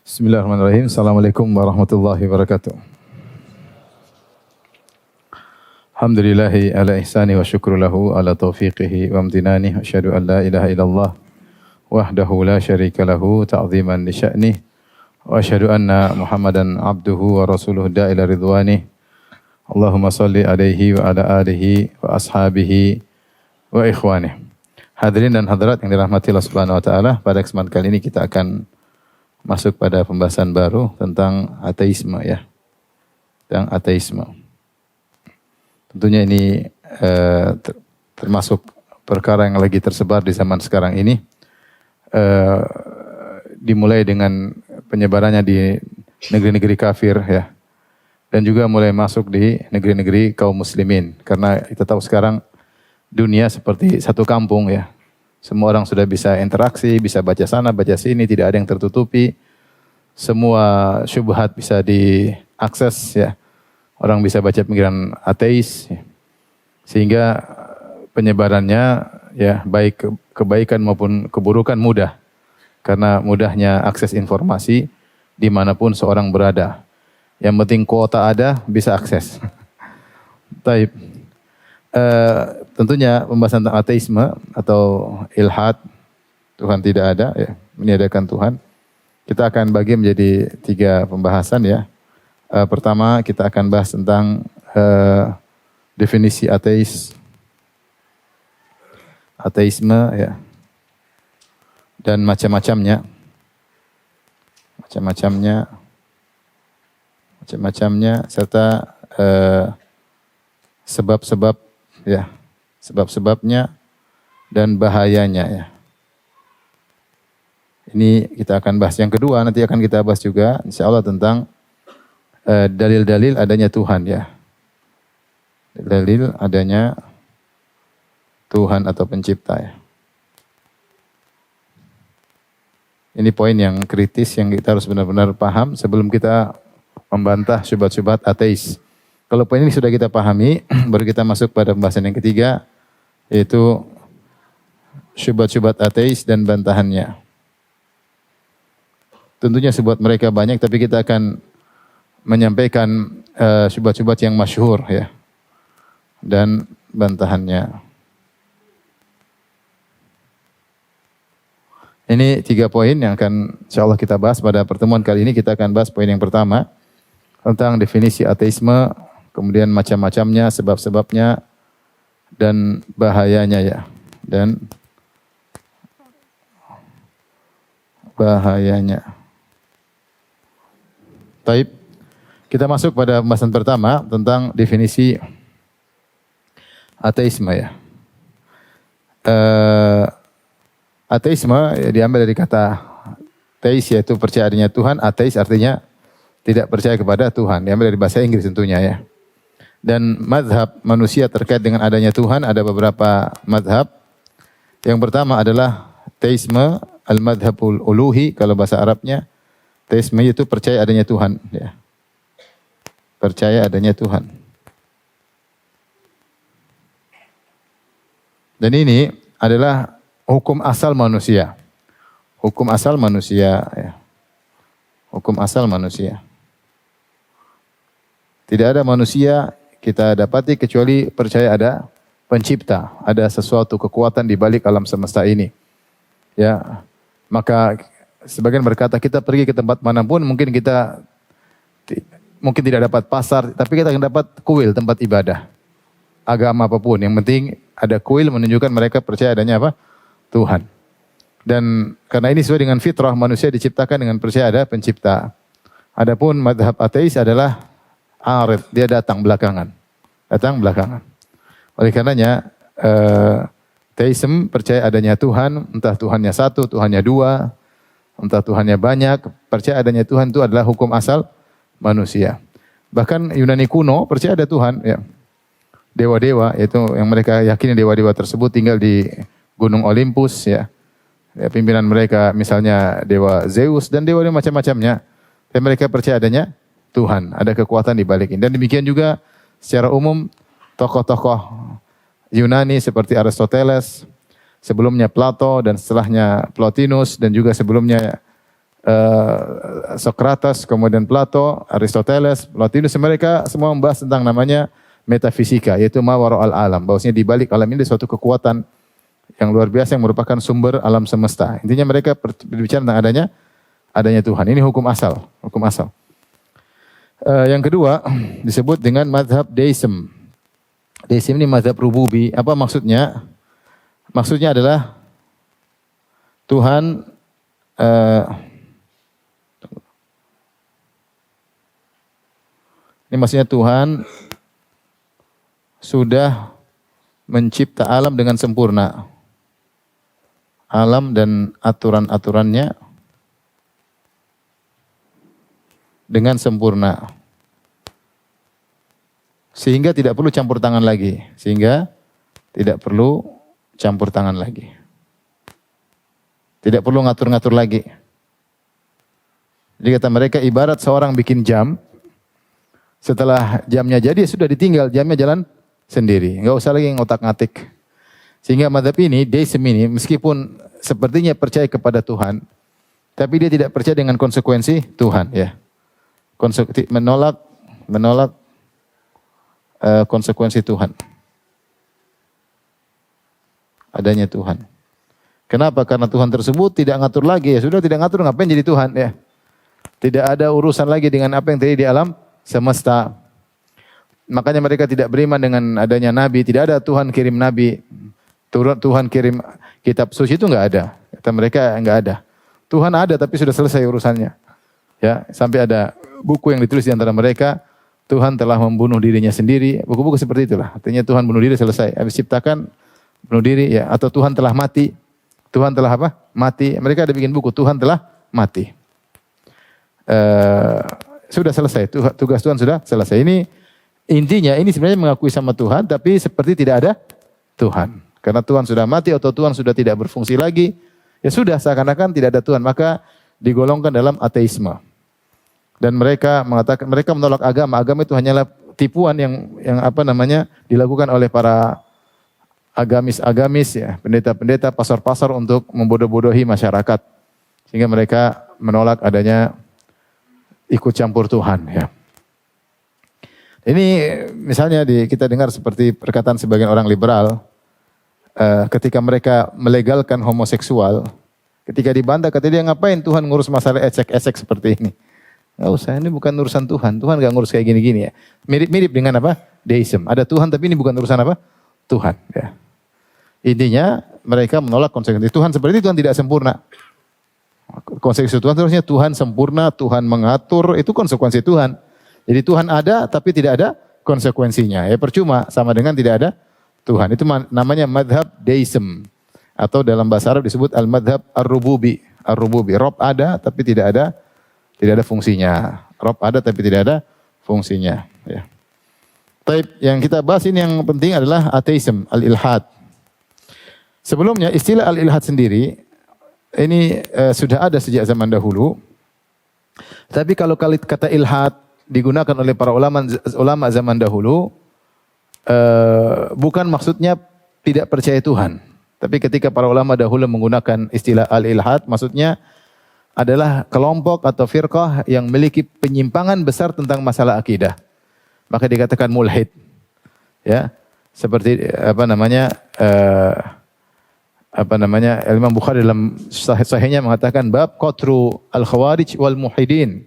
Bismillahirrahmanirrahim. Assalamualaikum warahmatullahi wabarakatuh. Alhamdulillahi ala ihsani wa syukru lahu ala taufiqihi wa amtinani. Asyhadu an la ilaha illallah wahdahu la syarika lahu ta'ziman li sya'nih. Wa asyhadu anna Muhammadan abduhu wa rasuluhu da'ila ridwanih. Allahumma salli alaihi wa ala alihi wa ashabihi wa ikhwanih. Hadirin dan hadirat yang dirahmati Allah Subhanahu wa taala, pada kesempatan kali ini kita akan masuk pada pembahasan baru tentang ateisme ya. Tentang ateisme. Tentunya ini termasuk perkara yang lagi tersebar di zaman sekarang ini. Dimulai dengan penyebarannya di negeri-negeri kafir ya. Dan juga mulai masuk di negeri-negeri kaum muslimin. Karena kita tahu sekarang dunia seperti satu kampung ya. Semua orang sudah bisa interaksi, bisa baca sana, baca sini, tidak ada yang tertutupi. Semua syubhat bisa diakses ya. Orang bisa baca pemikiran ateis ya. Sehingga penyebarannya ya baik kebaikan maupun keburukan mudah. Karena mudahnya akses informasi dimanapun seorang berada. Yang penting kuota ada, bisa akses. Taib. Tentunya pembahasan tentang ateisme atau ilhad, Tuhan tidak ada, ya, meniadakan Tuhan. Kita akan bagi menjadi 3 pembahasan ya. Pertama kita akan bahas tentang definisi ateisme ya, dan macam-macamnya, serta sebab-sebab ya, sebab-sebabnya dan bahayanya ya. Ini kita akan bahas. Yang kedua nanti akan kita bahas juga insyaallah tentang dalil-dalil adanya Tuhan ya. Dalil adanya Tuhan atau pencipta ya. Ini poin yang kritis yang kita harus benar-benar paham sebelum kita membantah syubhat-syubhat ateis. Kalau poin ini sudah kita pahami, baru kita masuk pada pembahasan yang ketiga, yaitu syubhat-syubhat ateis dan bantahannya. Tentunya syubhat mereka banyak, tapi kita akan menyampaikan syubhat-syubhat yang masyhur ya, dan bantahannya. Ini 3 poin yang akan insyaallah kita bahas pada pertemuan kali ini. Kita akan bahas poin yang pertama tentang definisi ateisme, kemudian macam-macamnya, sebab-sebabnya, dan bahayanya ya. Dan bahayanya. Baik, kita masuk pada pembahasan pertama tentang definisi ateisme ya. Ateisme diambil dari kata teis, yaitu percaya adanya Tuhan. Ateis artinya tidak percaya kepada Tuhan. Diambil dari bahasa Inggris tentunya ya. Dan mazhab manusia terkait dengan adanya Tuhan ada beberapa mazhab. Yang pertama adalah teisme al-madhabul uluhi, kalau bahasa Arabnya. Teisme itu percaya adanya Tuhan ya. Percaya adanya Tuhan. Dan ini adalah hukum asal manusia. Hukum asal manusia ya. Hukum asal manusia. Tidak ada manusia kita dapati kecuali percaya ada pencipta, ada sesuatu kekuatan di balik alam semesta ini. Ya, maka sebagian berkata kita pergi ke tempat manapun mungkin kita mungkin tidak dapat pasar, tapi kita akan dapat kuil, tempat ibadah. Agama apapun, yang penting ada kuil menunjukkan mereka percaya adanya apa? Tuhan. Dan karena ini sesuai dengan fitrah, manusia diciptakan dengan percaya ada pencipta. Adapun mazhab ateis adalah arid, dia datang belakangan. Oleh karenanya teisme percaya adanya Tuhan, entah Tuhannya satu, Tuhannya dua, entah Tuhannya banyak, percaya adanya Tuhan itu adalah hukum asal manusia. Bahkan Yunani kuno percaya ada Tuhan ya. Dewa-dewa, yaitu yang mereka yakini dewa-dewa tersebut tinggal di Gunung Olympus ya. Pimpinan mereka misalnya dewa Zeus dan dewa-dewa macam-macamnya. Dan mereka percaya adanya Tuhan, ada kekuatan di balik ini. Dan demikian juga secara umum tokoh-tokoh Yunani seperti Aristoteles, sebelumnya Plato dan setelahnya Plotinus dan juga sebelumnya Socrates, kemudian Plato, Aristoteles, Plotinus, mereka semua membahas tentang namanya metafisika, yaitu ma wara'al alam. Bahwasanya di balik alam ini ada suatu kekuatan yang luar biasa yang merupakan sumber alam semesta. Intinya mereka berbicara tentang adanya Tuhan. Ini hukum asal, hukum asal. Yang kedua disebut dengan mazhab deism. Deism ini mazhab rububi. Apa maksudnya? Maksudnya adalah Tuhan ini maksudnya Tuhan sudah mencipta alam dengan sempurna. Alam dan aturan-aturannya dengan sempurna. Sehingga tidak perlu campur tangan lagi. Sehingga tidak perlu campur tangan lagi. Tidak perlu ngatur-ngatur lagi. Jadi kata mereka ibarat seorang bikin jam. Setelah jamnya jadi sudah ditinggal, jamnya jalan sendiri. Enggak usah lagi ngotak-ngatik. Sehingga mazhab ini, deism ini, meskipun sepertinya percaya kepada Tuhan, tapi dia tidak percaya dengan konsekuensi Tuhan. Ya, menolak konsekuensi Tuhan. Adanya Tuhan. Kenapa? Karena Tuhan tersebut tidak ngatur lagi. Ya sudah tidak ngatur, ngapain jadi Tuhan? Ya, tidak ada urusan lagi dengan apa yang terjadi di alam semesta. Makanya mereka tidak beriman dengan adanya nabi. Tidak ada Tuhan kirim nabi. Tuhan kirim kitab suci itu enggak ada. Kata mereka enggak ada. Tuhan ada tapi sudah selesai urusannya. Ya, sampai ada buku yang ditulis di antara mereka, Tuhan telah membunuh dirinya sendiri. Buku-buku seperti itulah. Artinya Tuhan bunuh diri selesai. Habis ciptakan bunuh diri ya, atau Tuhan telah mati. Tuhan telah apa? Mati. Mereka ada bikin buku Tuhan telah mati. Sudah selesai. Tugas Tuhan sudah selesai. Ini intinya ini sebenarnya mengakui sama Tuhan tapi seperti tidak ada Tuhan. Karena Tuhan sudah mati atau Tuhan sudah tidak berfungsi lagi, ya sudah seakan-akan tidak ada Tuhan, maka digolongkan dalam ateisme. Dan mereka mengatakan mereka menolak agama. Agama itu hanyalah tipuan yang apa namanya dilakukan oleh para agamis ya, pendeta-pendeta, pasar-pasar untuk membodoh-bodohi masyarakat. Sehingga mereka menolak adanya ikut campur Tuhan ya. Ini misalnya kita dengar seperti perkataan sebagian orang liberal ketika mereka melegalkan homoseksual, ketika dibantah kata dia ngapain Tuhan ngurus masalah esek-esek seperti ini. Enggak usah, ini bukan urusan Tuhan. Tuhan enggak ngurus kayak gini-gini ya. Mirip-mirip dengan apa? Deism. Ada Tuhan tapi ini bukan urusan apa? Tuhan ya. Intinya mereka menolak konsekuensi Tuhan seperti Tuhan tidak sempurna. Konsekuensi Tuhan terusnya Tuhan sempurna, Tuhan mengatur, itu konsekuensi Tuhan. Jadi Tuhan ada tapi tidak ada konsekuensinya. Ya percuma, sama dengan tidak ada Tuhan. Itu namanya madhab deism. Atau dalam bahasa Arab disebut al-madhab ar-rububi. Ar-rububi. Rob ada tapi tidak ada fungsinya. Rob ada tapi tidak ada fungsinya. Ya. Taib yang kita bahas ini yang penting adalah ateism, al-ilhad. Sebelumnya istilah al-ilhad sendiri ini sudah ada sejak zaman dahulu. Tapi kalau kata ilhad digunakan oleh para ulama zaman dahulu, bukan maksudnya tidak percaya Tuhan. Tapi ketika para ulama dahulu menggunakan istilah al-ilhad, maksudnya adalah kelompok atau firqah yang memiliki penyimpangan besar tentang masalah akidah. Maka dikatakan mulhid. Ya, seperti Imam Bukhari dalam sahihnya mengatakan bab qatru al-khawarij wal muhidin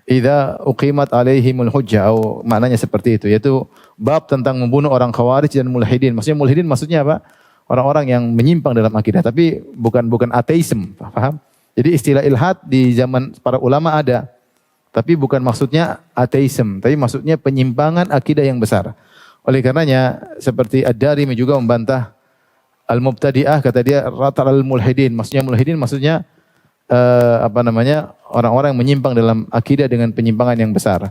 idza uqimat alaihimul hujjah, atau maknanya seperti itu, yaitu bab tentang membunuh orang khawarij dan mulhidin. Maksudnya mulhidin maksudnya apa? Orang-orang yang menyimpang dalam akidah, tapi bukan ateisme, paham? Jadi istilah ilhad di zaman para ulama ada, tapi bukan maksudnya ateisme, tapi maksudnya penyimpangan akidah yang besar. Oleh karenanya seperti Ad-Darimi juga membantah al-mubtadi'ah, kata dia ratal al-mulhidin. Maksudnya mulhidin maksudnya orang-orang yang menyimpang dalam akidah dengan penyimpangan yang besar.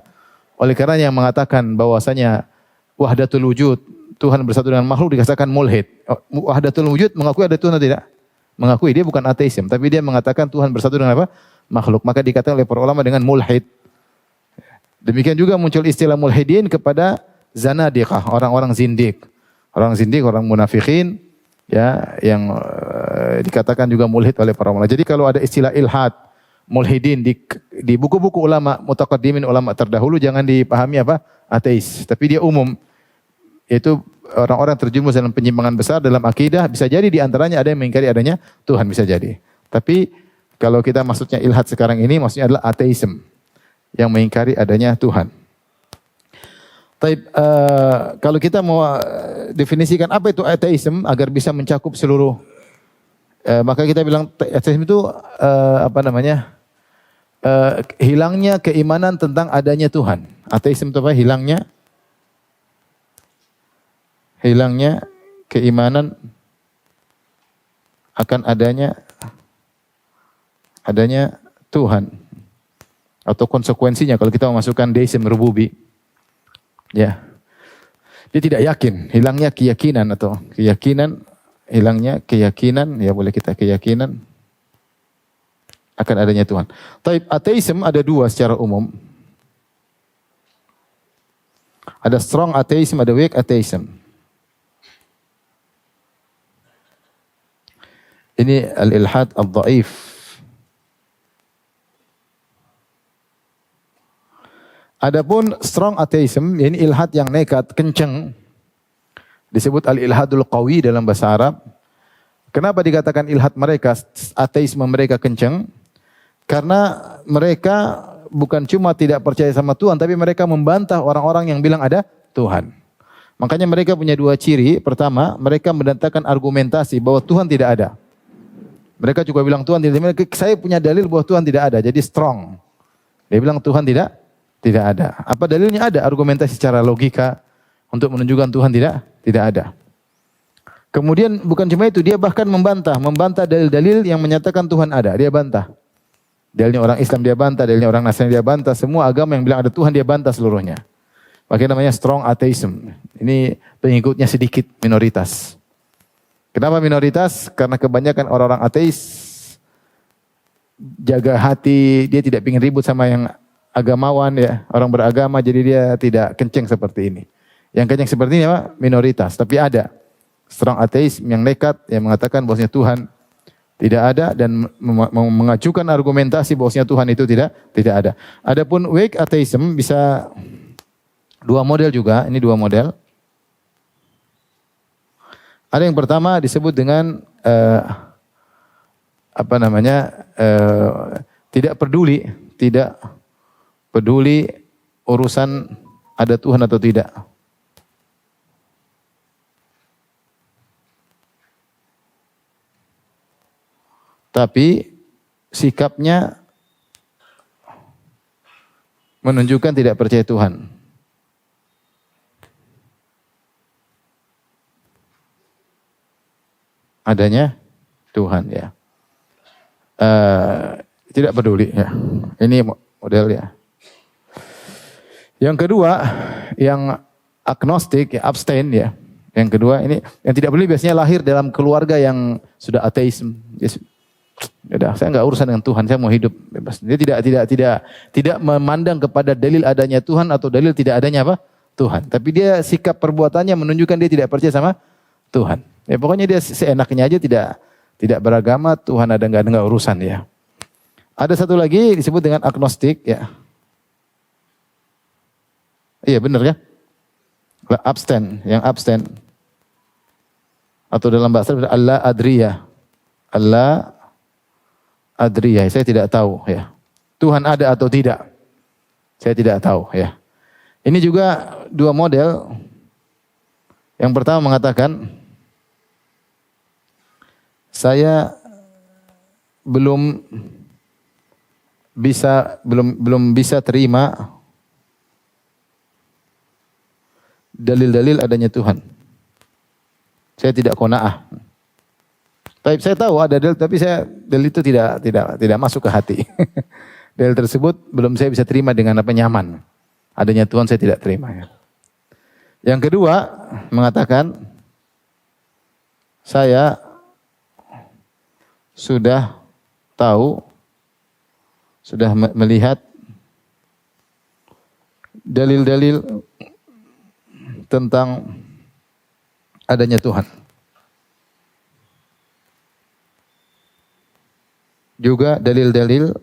Oleh karenanya yang mengatakan bahwasanya wahdatul wujud, Tuhan bersatu dengan makhluk dikatakan mulhid. Wahdatul wujud mengakui ada Tuhan atau tidak? Mengakui, dia bukan ateisme, tapi dia mengatakan Tuhan bersatu dengan apa? Makhluk. Maka dikatakan oleh para ulama dengan mulhid. Demikian juga muncul istilah mulhidin kepada zanadiqah, orang-orang zindik. Orang zindik, orang munafikin, ya, yang dikatakan juga mulhid oleh para ulama. Jadi kalau ada istilah ilhad mulhidin, di buku-buku ulama mutaqaddimin, ulama terdahulu jangan dipahami apa? Ateis. Tapi dia umum. Yaitu orang-orang terjerumus dalam penyimpangan besar dalam akidah, bisa jadi di antaranya ada yang mengingkari adanya Tuhan, bisa jadi. Tapi kalau kita maksudnya ilhad sekarang ini maksudnya adalah ateisme, yang mengingkari adanya Tuhan. Taib, kalau kita mau definisikan apa itu ateisme agar bisa mencakup seluruh, maka kita bilang ateisme itu apa namanya? Hilangnya keimanan tentang adanya Tuhan. Ateisme itu apa? Hilangnya keimanan akan adanya Tuhan, atau konsekuensinya kalau kita memasukkan deism rububi, ya, dia tidak yakin, hilangnya keyakinan, hilangnya keyakinan, ya boleh kita keyakinan akan adanya Tuhan. Tapi ateisme ada dua secara umum. Ada strong atheism, ada weak atheism. Ini al-ilhad al-dhaif. Adapun strong atheism, ini ilhad yang nekat, kenceng, disebut al-ilhadul qawi dalam bahasa Arab. Kenapa dikatakan ilhad mereka, ateisme mereka kenceng? Karena mereka bukan cuma tidak percaya sama Tuhan, tapi mereka membantah orang-orang yang bilang ada Tuhan. Makanya mereka punya dua ciri. Pertama, mereka mendatangkan argumentasi bahwa Tuhan tidak ada. Mereka juga bilang Tuhan tidak ada. Saya punya dalil bahwa Tuhan tidak ada. Jadi strong. Dia bilang Tuhan tidak ada. Apa dalilnya? Ada argumentasi secara logika untuk menunjukkan Tuhan tidak ada. Kemudian bukan cuma itu, dia bahkan membantah dalil-dalil yang menyatakan Tuhan ada. Dia bantah. Dalilnya orang Islam dia bantah, dalilnya orang Nasrani dia bantah, semua agama yang bilang ada Tuhan dia bantah seluruhnya. Makanya namanya strong atheism. Ini pengikutnya sedikit, minoritas. Kenapa minoritas? Karena kebanyakan orang-orang ateis jaga hati, dia tidak ingin ribut sama yang agamawan, ya, orang beragama, jadi dia tidak kenceng seperti ini. Yang kenceng seperti ini apa? Minoritas, tapi ada strong atheism yang nekat, yang mengatakan bahwasanya Tuhan tidak ada dan mengajukan argumentasi bahwasanya Tuhan itu tidak ada. Adapun weak atheism bisa dua model juga, ini dua model. Ada yang pertama disebut dengan tidak peduli urusan ada Tuhan atau tidak. Tapi sikapnya menunjukkan tidak percaya Tuhan. Adanya Tuhan, ya. Tidak peduli, ya. Ini model, ya. Yang kedua, yang agnostik, ya, abstain, ya. Yang kedua ini yang tidak peduli biasanya lahir dalam keluarga yang sudah ateisme. Sudah, saya enggak urusan dengan Tuhan, saya mau hidup bebas. Dia tidak memandang kepada dalil adanya Tuhan atau dalil tidak adanya apa? Tuhan. Tapi dia sikap perbuatannya menunjukkan dia tidak percaya sama Tuhan. Ya pokoknya dia seenaknya aja, tidak beragama, Tuhan ada enggak urusan, ya. Ada satu lagi disebut dengan agnostik, ya. Iya benar ya? Abstain, yang abstain. Atau dalam bahasa Allah adriyah, saya tidak tahu, ya. Tuhan ada atau tidak? Saya tidak tahu, ya. Ini juga dua model. Yang pertama mengatakan saya belum bisa terima dalil-dalil adanya Tuhan. Saya tidak qanaah. Tapi saya tahu ada dalil, tapi dalil itu tidak masuk ke hati. Dalil tersebut belum saya bisa terima dengan apa, nyaman. Adanya Tuhan saya tidak terima, ya. Yang kedua mengatakan saya sudah tahu, sudah melihat dalil-dalil tentang adanya Tuhan. Juga dalil-dalil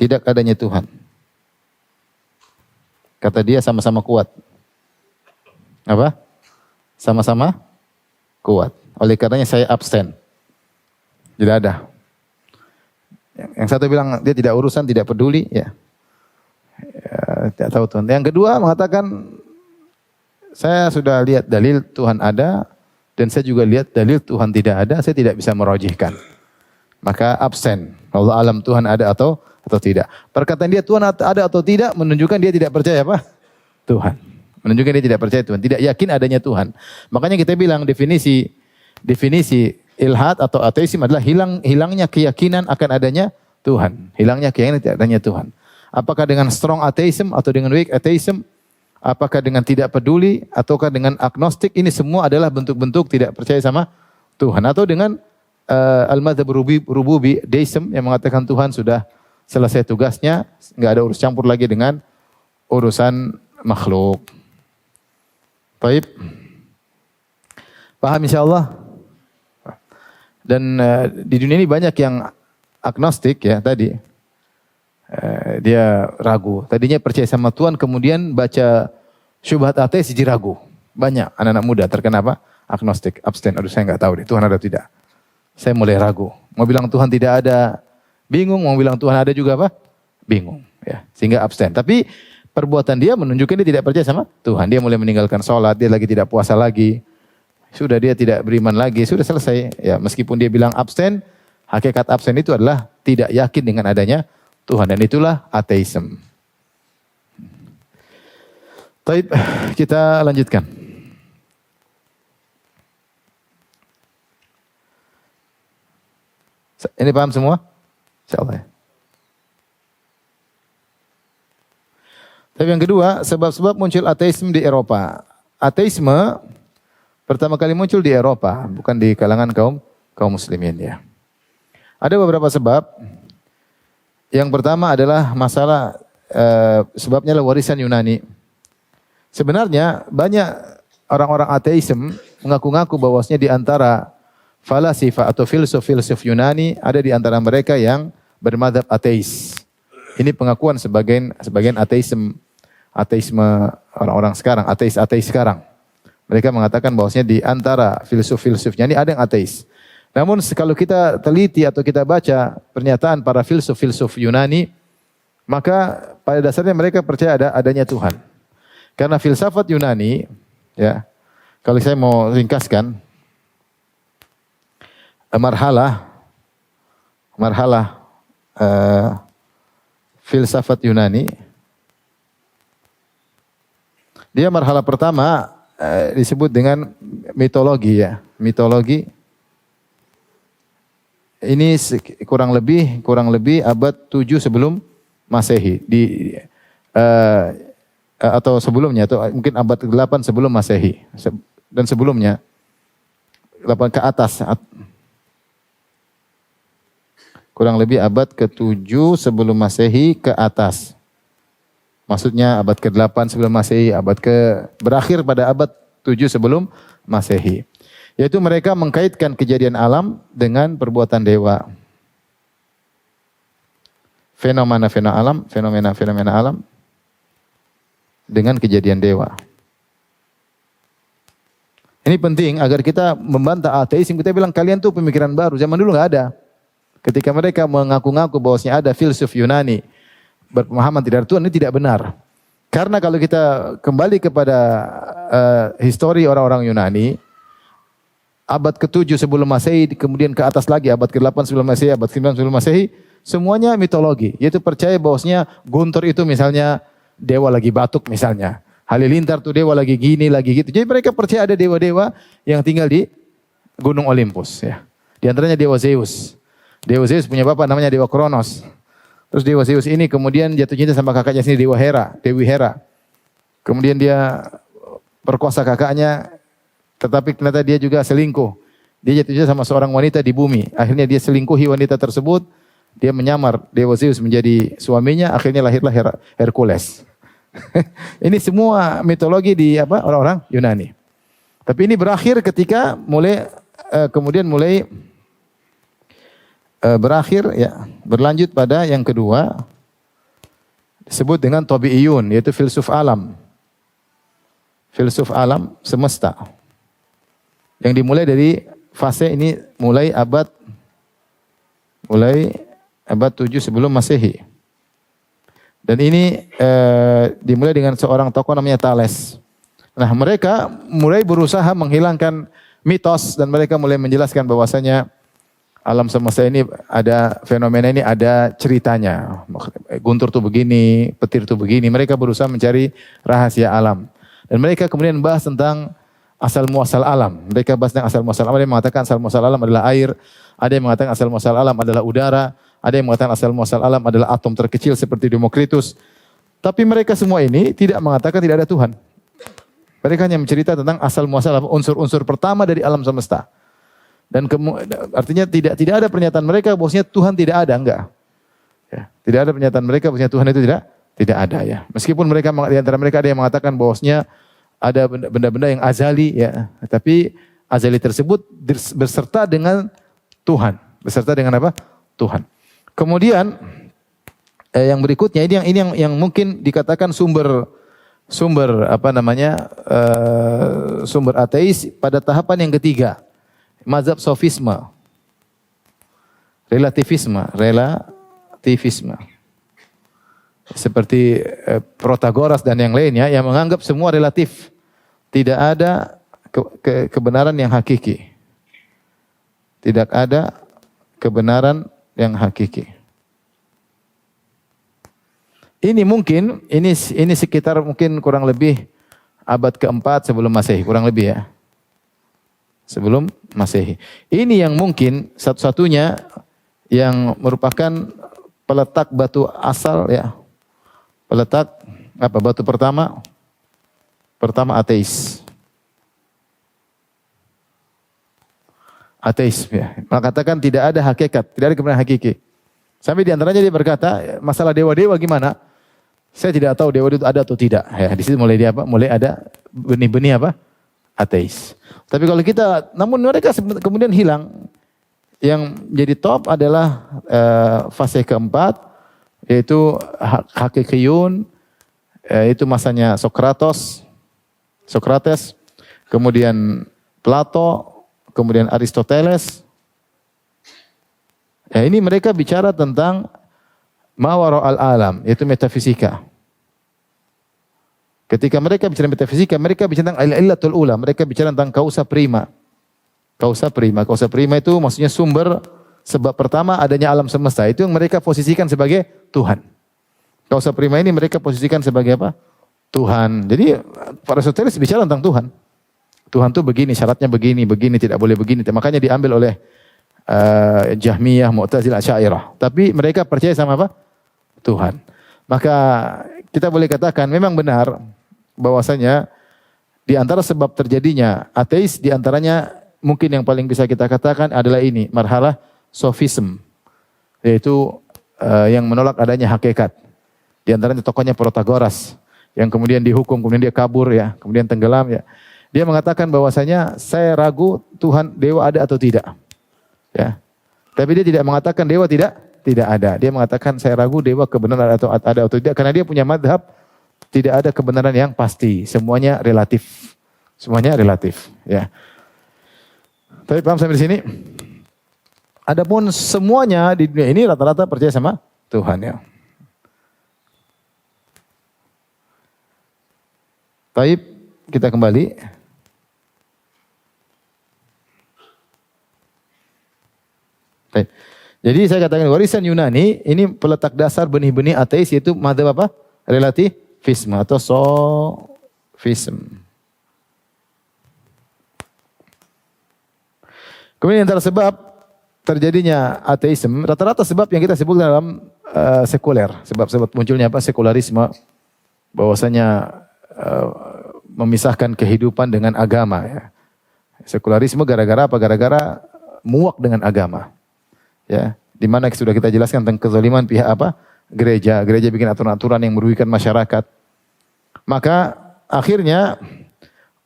tidak adanya Tuhan. Kata dia sama-sama kuat. Apa? Sama-sama kuat. Oleh karenanya saya abstain. Tidak ada. Yang satu bilang dia tidak urusan, tidak peduli, ya. Tidak tahu Tuhan. Yang kedua mengatakan saya sudah lihat dalil Tuhan ada dan saya juga lihat dalil Tuhan tidak ada, saya tidak bisa merojihkan. Maka absen. Allah alam Tuhan ada atau tidak. Perkataan dia Tuhan ada atau tidak menunjukkan dia tidak percaya apa? Tuhan. Menunjukkan dia tidak percaya Tuhan, tidak yakin adanya Tuhan. Makanya kita bilang definisi ilhad atau ateisme adalah hilangnya keyakinan akan adanya Tuhan. Hilangnya keyakinan adanya Tuhan. Apakah dengan strong atheism atau dengan weak atheism? Apakah dengan tidak peduli ataukah dengan agnostik? Ini semua adalah bentuk-bentuk tidak percaya sama Tuhan. Atau dengan al-madzhab rububi, deism yang mengatakan Tuhan sudah selesai tugasnya, enggak ada urus campur lagi dengan urusan makhluk. Baik. Paham insyaallah? Dan di dunia ini banyak yang agnostik ya tadi. Dia ragu. Tadinya percaya sama Tuhan, kemudian baca syubhat ateis jadi ragu. Banyak anak-anak muda terkena apa? Agnostik, abstain. Aduh saya enggak tahu deh, Tuhan ada atau tidak. Saya mulai ragu. Mau bilang Tuhan tidak ada, bingung. Mau bilang Tuhan ada juga apa? Bingung. Ya, sehingga abstain. Tapi perbuatan dia menunjukkan dia tidak percaya sama Tuhan. Dia mulai meninggalkan sholat, dia lagi tidak puasa lagi. Sudah dia tidak beriman lagi, sudah selesai. Ya, meskipun dia bilang abstain, hakikat abstain itu adalah tidak yakin dengan adanya Tuhan, dan itulah ateisme. Baik, kita lanjutkan. Ini paham semua? Insyaallah ya. Tapi yang kedua, sebab-sebab muncul ateisme di Eropa. Ateisme pertama kali muncul di Eropa, bukan di kalangan kaum muslimin ya. Ada beberapa sebab. Yang pertama adalah masalah sebabnya adalah warisan Yunani. Sebenarnya banyak orang-orang ateisme mengaku-ngaku bahwasanya di antara falasifa atau filsuf Yunani ada di antara mereka yang bermadzhab ateis. Ini pengakuan sebagian ateisme orang-orang sekarang, ateis sekarang. Mereka mengatakan bahwasanya di antara filsuf-filsufnya ini ada yang ateis. Namun kalau kita teliti atau kita baca pernyataan para filsuf Yunani, maka pada dasarnya mereka percaya adanya Tuhan. Karena filsafat Yunani, ya, kalau saya mau ringkaskan, marhalah filsafat Yunani, dia marhalah pertama disebut dengan mitologi ya, mitologi. Ini kurang lebih abad 7 sebelum Masehi atau sebelumnya atau mungkin abad ke-8 sebelum Masehi dan sebelumnya 8 ke atas. Kurang lebih abad ke-7 sebelum Masehi ke atas. Maksudnya abad ke-8 sebelum Masehi, berakhir pada abad 7 sebelum Masehi. Yaitu mereka mengkaitkan kejadian alam dengan perbuatan dewa. Fenomena-fenomena alam dengan kejadian dewa. Ini penting agar kita membantah ateisme. Kita bilang kalian tuh pemikiran baru. Zaman dulu nggak ada. Ketika mereka mengaku-ngaku bahwasanya ada filsuf Yunani berpemahaman tidak ada Tuhan, ini tidak benar. Karena kalau kita kembali kepada histori orang-orang Yunani, abad ke-7 sebelum Masehi, kemudian ke atas lagi abad ke-8 sebelum Masehi, abad ke-9 sebelum Masehi, semuanya mitologi. Yaitu percaya bahwasanya Guntur itu misalnya dewa lagi batuk misalnya. Halilintar tuh dewa lagi gini, lagi gitu. Jadi mereka percaya ada dewa-dewa yang tinggal di Gunung Olympus ya. Di antaranya dewa Zeus. Dewa Zeus punya bapak namanya Dewa Kronos. Terus Dewa Zeus ini kemudian jatuh cinta sama kakaknya sendiri Dewi Hera. Kemudian dia perkosa kakaknya, tetapi ternyata dia juga selingkuh. Dia jatuh cinta sama seorang wanita di bumi. Akhirnya dia selingkuhi wanita tersebut. Dia menyamar Dewa Zeus menjadi suaminya. Akhirnya lahirlah Hercules. Ini semua mitologi di orang-orang Yunani. Tapi ini berakhir ketika berakhir ya, berlanjut pada yang kedua, disebut dengan tabi'iyun, yaitu filsuf alam. Filsuf alam semesta. Yang dimulai dari fase ini mulai abad 7 sebelum Masehi. Dan ini dimulai dengan seorang tokoh namanya Thales. Nah, mereka mulai berusaha menghilangkan mitos dan mereka mulai menjelaskan bahwasanya alam semesta ini ada fenomena ini ada ceritanya. Guntur tuh begini, petir tuh begini. Mereka berusaha mencari rahasia alam. Dan mereka kemudian bahas tentang asal muasal alam. Mereka bahas tentang asal muasal alam. Ada yang mengatakan asal muasal alam adalah air. Ada yang mengatakan asal muasal alam adalah udara. Ada yang mengatakan asal muasal alam adalah atom terkecil seperti Demokritus. Tapi mereka semua ini tidak mengatakan tidak ada Tuhan. Mereka hanya mencerita tentang asal muasal unsur-unsur pertama dari alam semesta. Dan artinya tidak ada pernyataan mereka bahwasanya Tuhan tidak ada, enggak. Ya, tidak ada pernyataan mereka bahwasanya Tuhan itu tidak ada ya. Meskipun mereka di antara mereka ada yang mengatakan bahwasanya ada benda-benda yang azali ya, tapi azali tersebut berserta dengan Tuhan. Berserta dengan apa? Tuhan. Kemudian yang berikutnya ini yang mungkin dikatakan sumber sumber ateis pada tahapan yang ketiga. Mazhab sofisme, relativisme. Seperti Protagoras dan yang lainnya yang menganggap semua relatif. Tidak ada kebenaran yang hakiki. Tidak ada kebenaran yang hakiki. Ini mungkin, ini sekitar mungkin kurang lebih abad keempat sebelum Masehi, kurang lebih ya. Sebelum Masehi. Ini yang mungkin satu-satunya yang merupakan peletak batu asal ya. Peletak apa? Batu pertama ateis. Ateis ya. Mengatakan tidak ada hakikat, tidak ada kebenaran hakiki. Sampai di antaranya dia berkata, masalah dewa-dewa gimana? Saya tidak tahu dewa itu ada atau tidak. Ya, di situ mulai ada benih-benih apa? Ateis. Tapi kalau namun mereka kemudian hilang. Yang jadi top adalah fase keempat, yaitu hakikiyun, itu masanya Sokrates, kemudian Plato, kemudian Aristoteles. Ya, ini mereka bicara tentang mawara al-alam, yaitu metafisika. Ketika mereka bicara metafisika, mereka bicara tentang al-illatul ula, mereka bicara tentang causa prima. Causa prima itu maksudnya sumber sebab pertama adanya alam semesta. Itu yang mereka posisikan sebagai Tuhan. Causa prima ini mereka posisikan sebagai apa? Tuhan. Jadi Aristoteles bicara tentang Tuhan. Tuhan itu begini, syaratnya begini, tidak boleh begini. Makanya diambil oleh Jahmiyah, Mu'tazilah, Asy'ariyah. Tapi mereka percaya sama apa? Tuhan. Maka kita boleh katakan memang benar bahwasanya di antara sebab terjadinya ateis, di antaranya mungkin yang paling bisa kita katakan adalah ini, marhalah sofism, yaitu yang menolak adanya hakikat. Di antaranya tokohnya Protagoras yang kemudian dihukum, kemudian dia kabur ya, kemudian tenggelam ya. Dia mengatakan bahwasanya saya ragu Tuhan dewa ada atau tidak. Ya. Tapi dia tidak mengatakan dewa tidak ada. Dia mengatakan saya ragu dewa kebenaran ada atau tidak karena dia punya madhab tidak ada kebenaran yang pasti, semuanya relatif. Semuanya relatif, ya. Tapi paham sampai di sini? Adapun semuanya di dunia ini rata-rata percaya sama Tuhan ya. Baik, kita kembali. Baik. Jadi saya katakan warisan Yunani ini peletak dasar benih-benih ateis yaitu madzhab apa? Relativisme atau sofism. Kemudian antara sebab terjadinya ateisme, rata-rata sebab yang kita sebut dalam sekuler. Sebab munculnya apa? Sekularisme. Bahwasanya memisahkan kehidupan dengan agama. Ya. Sekularisme gara-gara apa? Gara-gara muak dengan agama. Ya, di mana sudah kita jelaskan tentang kezaliman pihak apa? Gereja. Gereja bikin aturan-aturan yang merugikan masyarakat. Maka akhirnya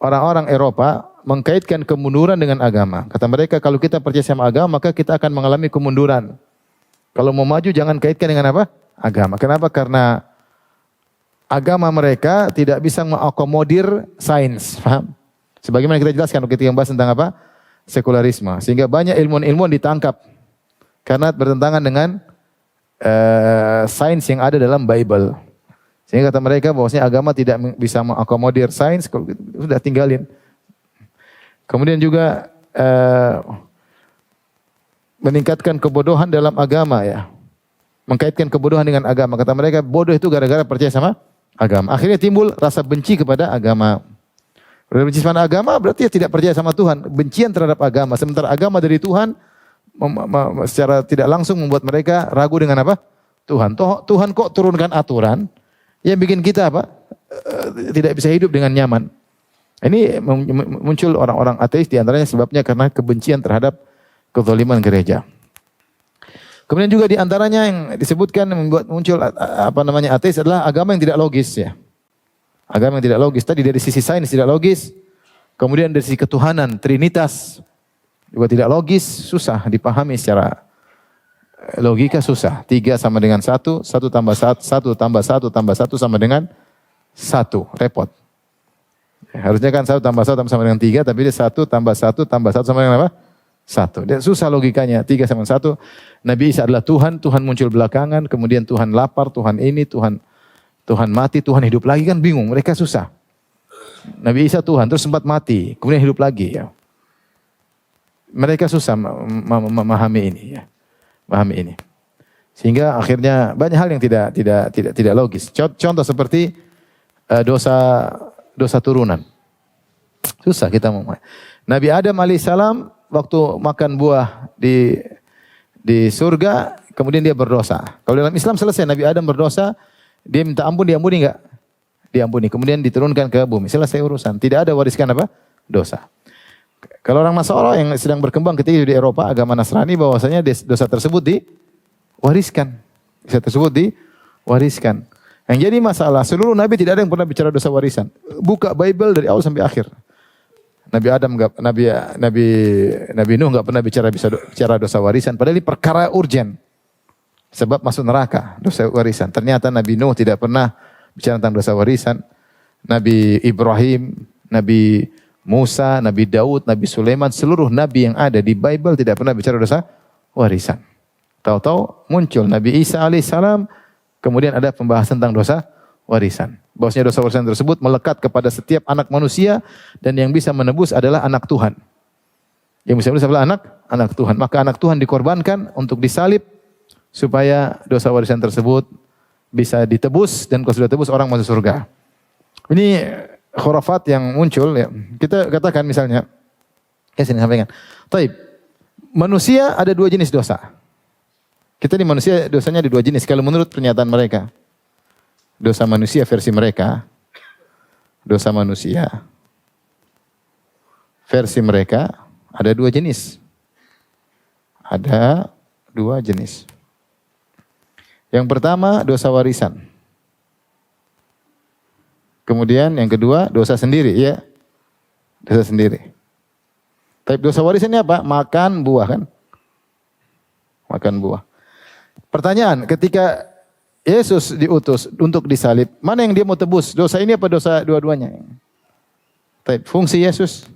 orang-orang Eropa mengkaitkan kemunduran dengan agama. Kata mereka kalau kita percaya sama agama maka kita akan mengalami kemunduran. Kalau mau maju jangan kaitkan dengan apa? Agama. Kenapa? Karena agama mereka tidak bisa mengakomodir sains, paham? Sebagaimana kita jelaskan ketika membahas tentang apa? Sekularisme. Sehingga banyak ilmuwan-ilmuwan ditangkap karena bertentangan dengan sains yang ada dalam Bible. Sehingga kata mereka bahwasanya agama tidak bisa mengakomodir sains, kalau gitu, sudah tinggalin. Kemudian juga meningkatkan kebodohan dalam agama ya. Mengkaitkan kebodohan dengan agama. Kata mereka bodoh itu gara-gara percaya sama agama. Akhirnya timbul rasa benci kepada agama. Benci kepada agama berarti tidak percaya sama Tuhan. Bencian terhadap agama. Sementara agama dari Tuhan secara tidak langsung membuat mereka ragu dengan apa? Tuhan. Tuhan kok turunkan aturan yang bikin kita apa? Tidak bisa hidup dengan nyaman. Ini muncul orang-orang ateis diantaranya sebabnya karena kebencian terhadap kezaliman gereja. Kemudian juga diantaranya yang disebutkan membuat muncul ateis adalah agama yang tidak logis ya. Agama yang tidak logis. Tadi dari sisi sains tidak logis. Kemudian dari sisi ketuhanan, trinitas juga tidak logis, susah dipahami secara logika susah. 3 sama dengan 1, 1 tambah 1, 1 tambah 1 tambah 1 sama dengan 1. Repot. Harusnya kan 1 tambah 1 sama dengan 3, tapi dia 1 tambah 1 tambah 1 sama dengan apa? 1. Dan susah logikanya. 3 sama 1. Nabi Isa adalah Tuhan, Tuhan muncul belakangan, kemudian Tuhan lapar, Tuhan ini, Tuhan mati, Tuhan hidup lagi, kan bingung. Mereka susah. Nabi Isa Tuhan, terus sempat mati, kemudian hidup lagi ya. Mereka susah memahami ini ya. Memahami ini. Sehingga akhirnya banyak hal yang tidak logis. Contoh seperti dosa turunan. Susah kita memahami. Nabi Adam alaihissalam waktu makan buah di surga, kemudian dia berdosa. Kalau dalam Islam selesai, Nabi Adam berdosa, dia minta ampun, diampuni enggak? Diampuni. Kemudian diturunkan ke bumi. Selesai urusan. Tidak ada wariskan apa? Dosa. Kalau orang Nasara yang sedang berkembang ketika di Eropa, agama Nasrani, bahwasanya dosa tersebut diwariskan. Dosa tersebut diwariskan. Yang jadi masalah, seluruh Nabi tidak ada yang pernah bicara dosa warisan. Buka Bible dari awal sampai akhir. Nabi Adam Nabi Nuh enggak pernah bicara dosa warisan. Padahal ini perkara urgen. Sebab masuk neraka, dosa warisan. Ternyata Nabi Nuh tidak pernah bicara tentang dosa warisan. Nabi Ibrahim, Nabi Musa, Nabi Daud, Nabi Sulaiman, seluruh Nabi yang ada di Bible tidak pernah bicara dosa warisan. Tahu-tahu muncul Nabi Isa alaihissalam, kemudian ada pembahasan tentang dosa warisan. Bahwasanya dosa warisan tersebut melekat kepada setiap anak manusia dan yang bisa menebus adalah anak Tuhan. Yang bisa menebus adalah anak Tuhan. Maka anak Tuhan dikorbankan untuk disalib supaya dosa warisan tersebut bisa ditebus dan kalau sudah tebus orang masuk surga. Ini khurafat yang muncul ya. Kita katakan misalnya, sini sampaikan. Taib, manusia ada 2 jenis dosa. Kita di manusia dosanya ada 2 jenis kalau menurut pernyataan mereka. Dosa manusia versi mereka. Dosa manusia versi mereka ada 2 jenis. Ada 2 jenis. Yang pertama dosa warisan. Kemudian yang kedua dosa sendiri ya. Dosa sendiri. Tapi dosa warisan ini apa? Makan buah kan? Makan buah. Pertanyaan, ketika Yesus diutus untuk disalib, mana yang dia mau tebus? Dosa ini apa dosa dua-duanya? Tapi fungsi Yesus,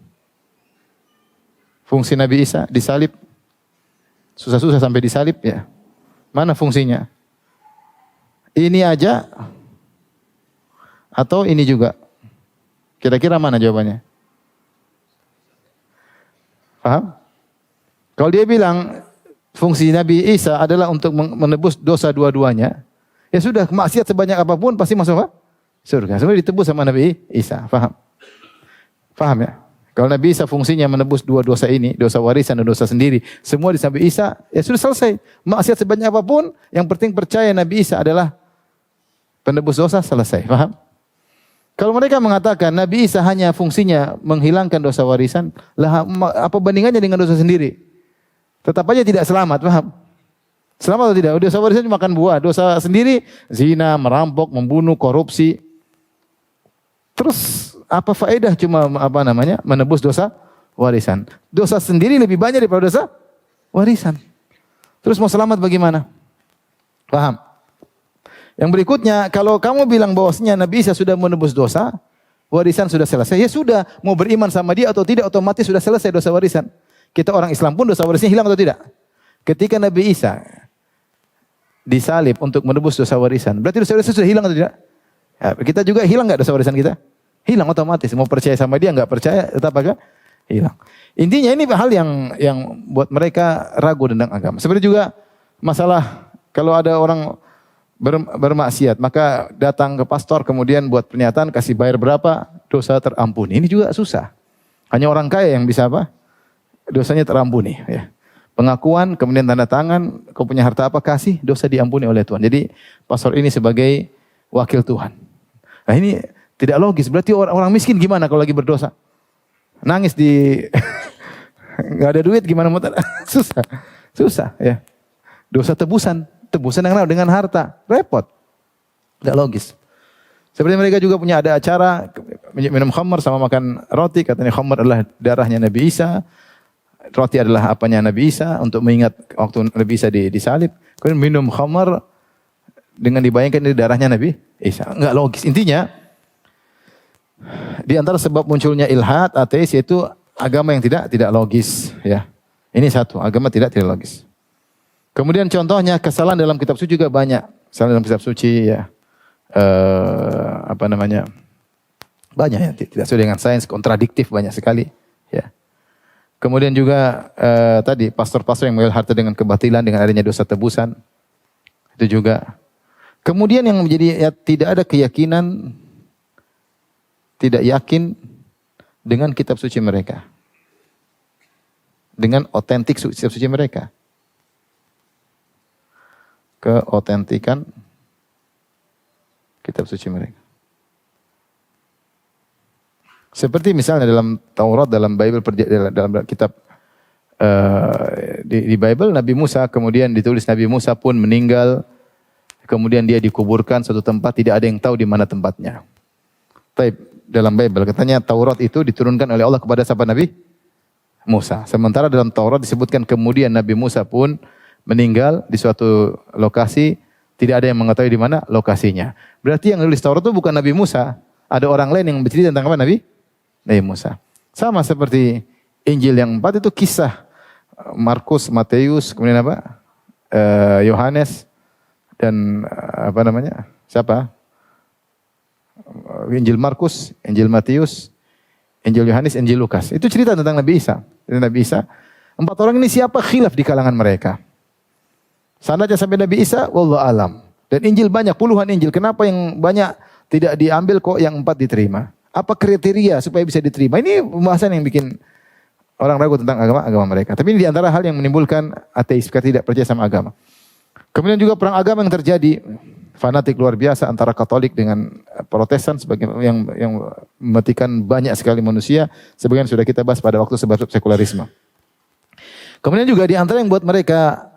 fungsi Nabi Isa disalib, susah-susah sampai disalib ya. Mana fungsinya? Ini aja atau ini juga? Kira-kira mana jawabannya? Paham? Kalau dia bilang fungsi Nabi Isa adalah untuk menebus dosa dua-duanya, ya sudah, maksiat sebanyak apapun pasti masuk apa? Surga. Semua ditebus sama Nabi Isa. Paham? Paham ya? Kalau Nabi Isa fungsinya menebus 2 dosa ini, dosa warisan dan dosa sendiri, semua di Nabi Isa, ya sudah selesai. Maksiat sebanyak apapun, yang penting percaya Nabi Isa adalah penebus dosa, selesai. Paham? Kalau mereka mengatakan Nabi Isa hanya fungsinya menghilangkan dosa warisan, lah apa bandingannya dengan dosa sendiri? Tetap aja tidak selamat, paham? Selamat atau tidak? Dosa warisan cuma makan buah, dosa sendiri zina, merampok, membunuh, korupsi. Terus apa faedah cuma menebus dosa warisan? Dosa sendiri lebih banyak daripada dosa warisan. Terus mau selamat bagaimana? Paham? Yang berikutnya, kalau kamu bilang bahwasanya Nabi Isa sudah menebus dosa, warisan sudah selesai. Ya sudah, mau beriman sama dia atau tidak, otomatis sudah selesai dosa warisan. Kita orang Islam pun dosa warisannya hilang atau tidak? Ketika Nabi Isa disalib untuk menebus dosa warisan, berarti dosa warisan sudah hilang atau tidak? Ya, kita juga hilang nggak dosa warisan kita? Hilang otomatis. Mau percaya sama dia, nggak percaya, tetap agak hilang. Intinya ini hal yang buat mereka ragu tentang agama. Seperti juga masalah kalau ada orang bermaksiat, maka datang ke pastor kemudian buat pernyataan kasih bayar berapa, dosa terampuni. Ini juga susah. Hanya orang kaya yang bisa apa? Dosanya terampuni. Ya. Pengakuan, kemudian tanda tangan, kau punya harta apa kasih, dosa diampuni oleh Tuhan. Jadi pastor ini sebagai wakil Tuhan. Nah ini tidak logis. Berarti orang miskin gimana kalau lagi berdosa? Nangis di nggak ada duit gimana mau susah, susah ya. Dosa tebusan yang dengan harta, repot. Tidak logis. Seperti mereka juga punya ada acara minum khamar sama makan roti, katanya khamar adalah darahnya Nabi Isa. Roti adalah apanya Nabi Isa untuk mengingat waktu Nabi Isa disalib. Kemudian minum khamar dengan dibayangkan ini darahnya Nabi Isa. Enggak logis. Intinya di antara sebab munculnya ilhad, ateis yaitu agama yang tidak logis, ya. Ini satu, agama tidak logis. Kemudian contohnya kesalahan dalam kitab suci juga banyak. Kesalahan dalam kitab suci ya. Banyak ya, tidak sesuai dengan sains, kontradiktif banyak sekali, ya. Kemudian juga tadi pastor-pastor yang mengambil harta dengan kebatilan dengan adanya dosa tebusan. Itu juga. Kemudian yang menjadi ya, tidak ada keyakinan, tidak yakin dengan kitab suci mereka. Dengan otentik kitab suci mereka. Keotentikan kitab suci mereka. Seperti misalnya dalam Taurat, dalam Bible, dalam kitab di Bible Nabi Musa, kemudian ditulis Nabi Musa pun meninggal, kemudian dia dikuburkan suatu tempat, tidak ada yang tahu di mana tempatnya. Tapi dalam Bible katanya Taurat itu diturunkan oleh Allah kepada siapa Nabi Musa. Sementara dalam Taurat disebutkan kemudian Nabi Musa pun meninggal di suatu lokasi, tidak ada yang mengetahui di mana lokasinya. Berarti yang nulis Taurat itu bukan Nabi Musa, ada orang lain yang bercerita tentang apa Nabi Musa. Sama seperti Injil yang 4 itu kisah Markus, Matius, kemudian apa? Yohanes dan siapa? Injil Markus, Injil Matius, Injil Yohanes, Injil Lukas. Itu cerita tentang Nabi Isa. Nabi Isa. 4 orang ini siapa? Khilaf di kalangan mereka. Sanadnya sampai Nabi Isa, wallahu alam. Dan Injil banyak, puluhan Injil. Kenapa yang banyak tidak diambil kok yang 4 diterima? Apa kriteria supaya bisa diterima? Ini pembahasan yang bikin orang ragu tentang agama mereka. Tapi ini di antara hal yang menimbulkan ateis, karena tidak percaya sama agama. Kemudian juga perang agama yang terjadi, fanatik luar biasa antara Katolik dengan Protestan sebagai yang mematikan banyak sekali manusia. Sebagian sudah kita bahas pada waktu sebab sekularisme. Kemudian juga di antara yang buat mereka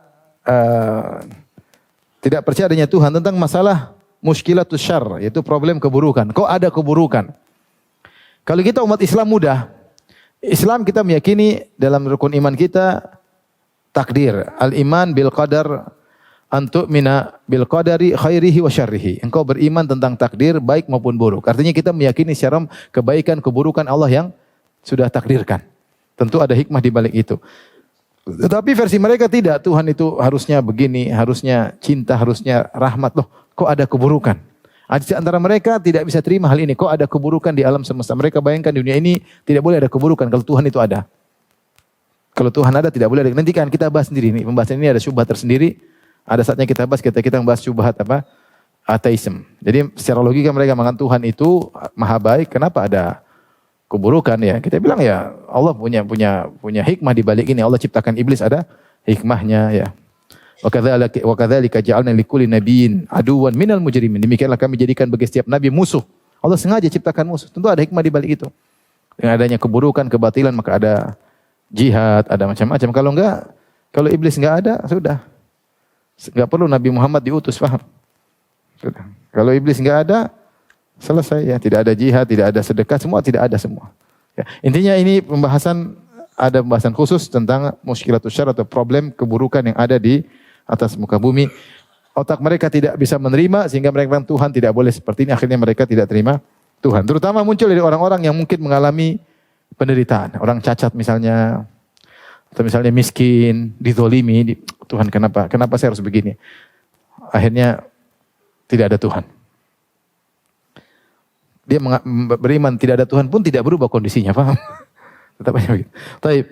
tidak percaya adanya Tuhan tentang masalah muskilatus syarr, yaitu problem keburukan. Kok ada keburukan? Kalau kita umat Islam mudah. Islam kita meyakini dalam rukun iman kita takdir, al-iman bil qadar, antu'mina bil qadari khairihi wa syarrihi. Engkau beriman tentang takdir baik maupun buruk. Artinya kita meyakini secara kebaikan keburukan Allah yang sudah takdirkan. Tentu ada hikmah di balik itu. Tetapi versi mereka tidak, Tuhan itu harusnya begini, harusnya cinta, harusnya rahmat. Loh, kok ada keburukan? Antara mereka tidak bisa terima hal ini. Kok ada keburukan di alam semesta? Mereka bayangkan di dunia ini tidak boleh ada keburukan kalau Tuhan itu ada. Kalau Tuhan ada tidak boleh ada. Nanti kan kita bahas sendiri nih. Pembahasan ini ada syubhat tersendiri. Ada saatnya kita bahas, kita membahas syubhat apa? Ateisme. Jadi secara logika mereka mengatakan Tuhan itu maha baik. Kenapa ada keburukan ya? Kita bilang ya Allah punya hikmah di balik ini. Allah ciptakan iblis ada hikmahnya ya. Wa kadzalika ja'alna likulli nabiyyin aduwan minal mujrimin. Demikianlah kami jadikan bagi setiap nabi musuh. Allah sengaja ciptakan musuh. Tentu ada hikmah di balik itu. Dengan adanya keburukan, kebatilan maka ada jihad, ada macam-macam. Kalau iblis enggak ada, sudah. Enggak perlu Nabi Muhammad diutus, paham? Sudah. Kalau iblis enggak ada, selesai ya. Tidak ada jihad, tidak ada sedekah, semua tidak ada semua. Ya. Intinya ini ada pembahasan khusus tentang muskilatus syarr atau problem keburukan yang ada di atas muka bumi. otak mereka tidak bisa menerima sehingga mereka bilang Tuhan tidak boleh seperti ini. Akhirnya mereka tidak terima Tuhan. Terutama muncul dari orang-orang yang mungkin mengalami penderitaan. Orang cacat misalnya, atau misalnya miskin, dizolimi. Tuhan kenapa saya harus begini? Akhirnya tidak ada Tuhan. Dia beriman tidak ada Tuhan pun tidak berubah kondisinya, paham? Tetap aja begitu. Taib.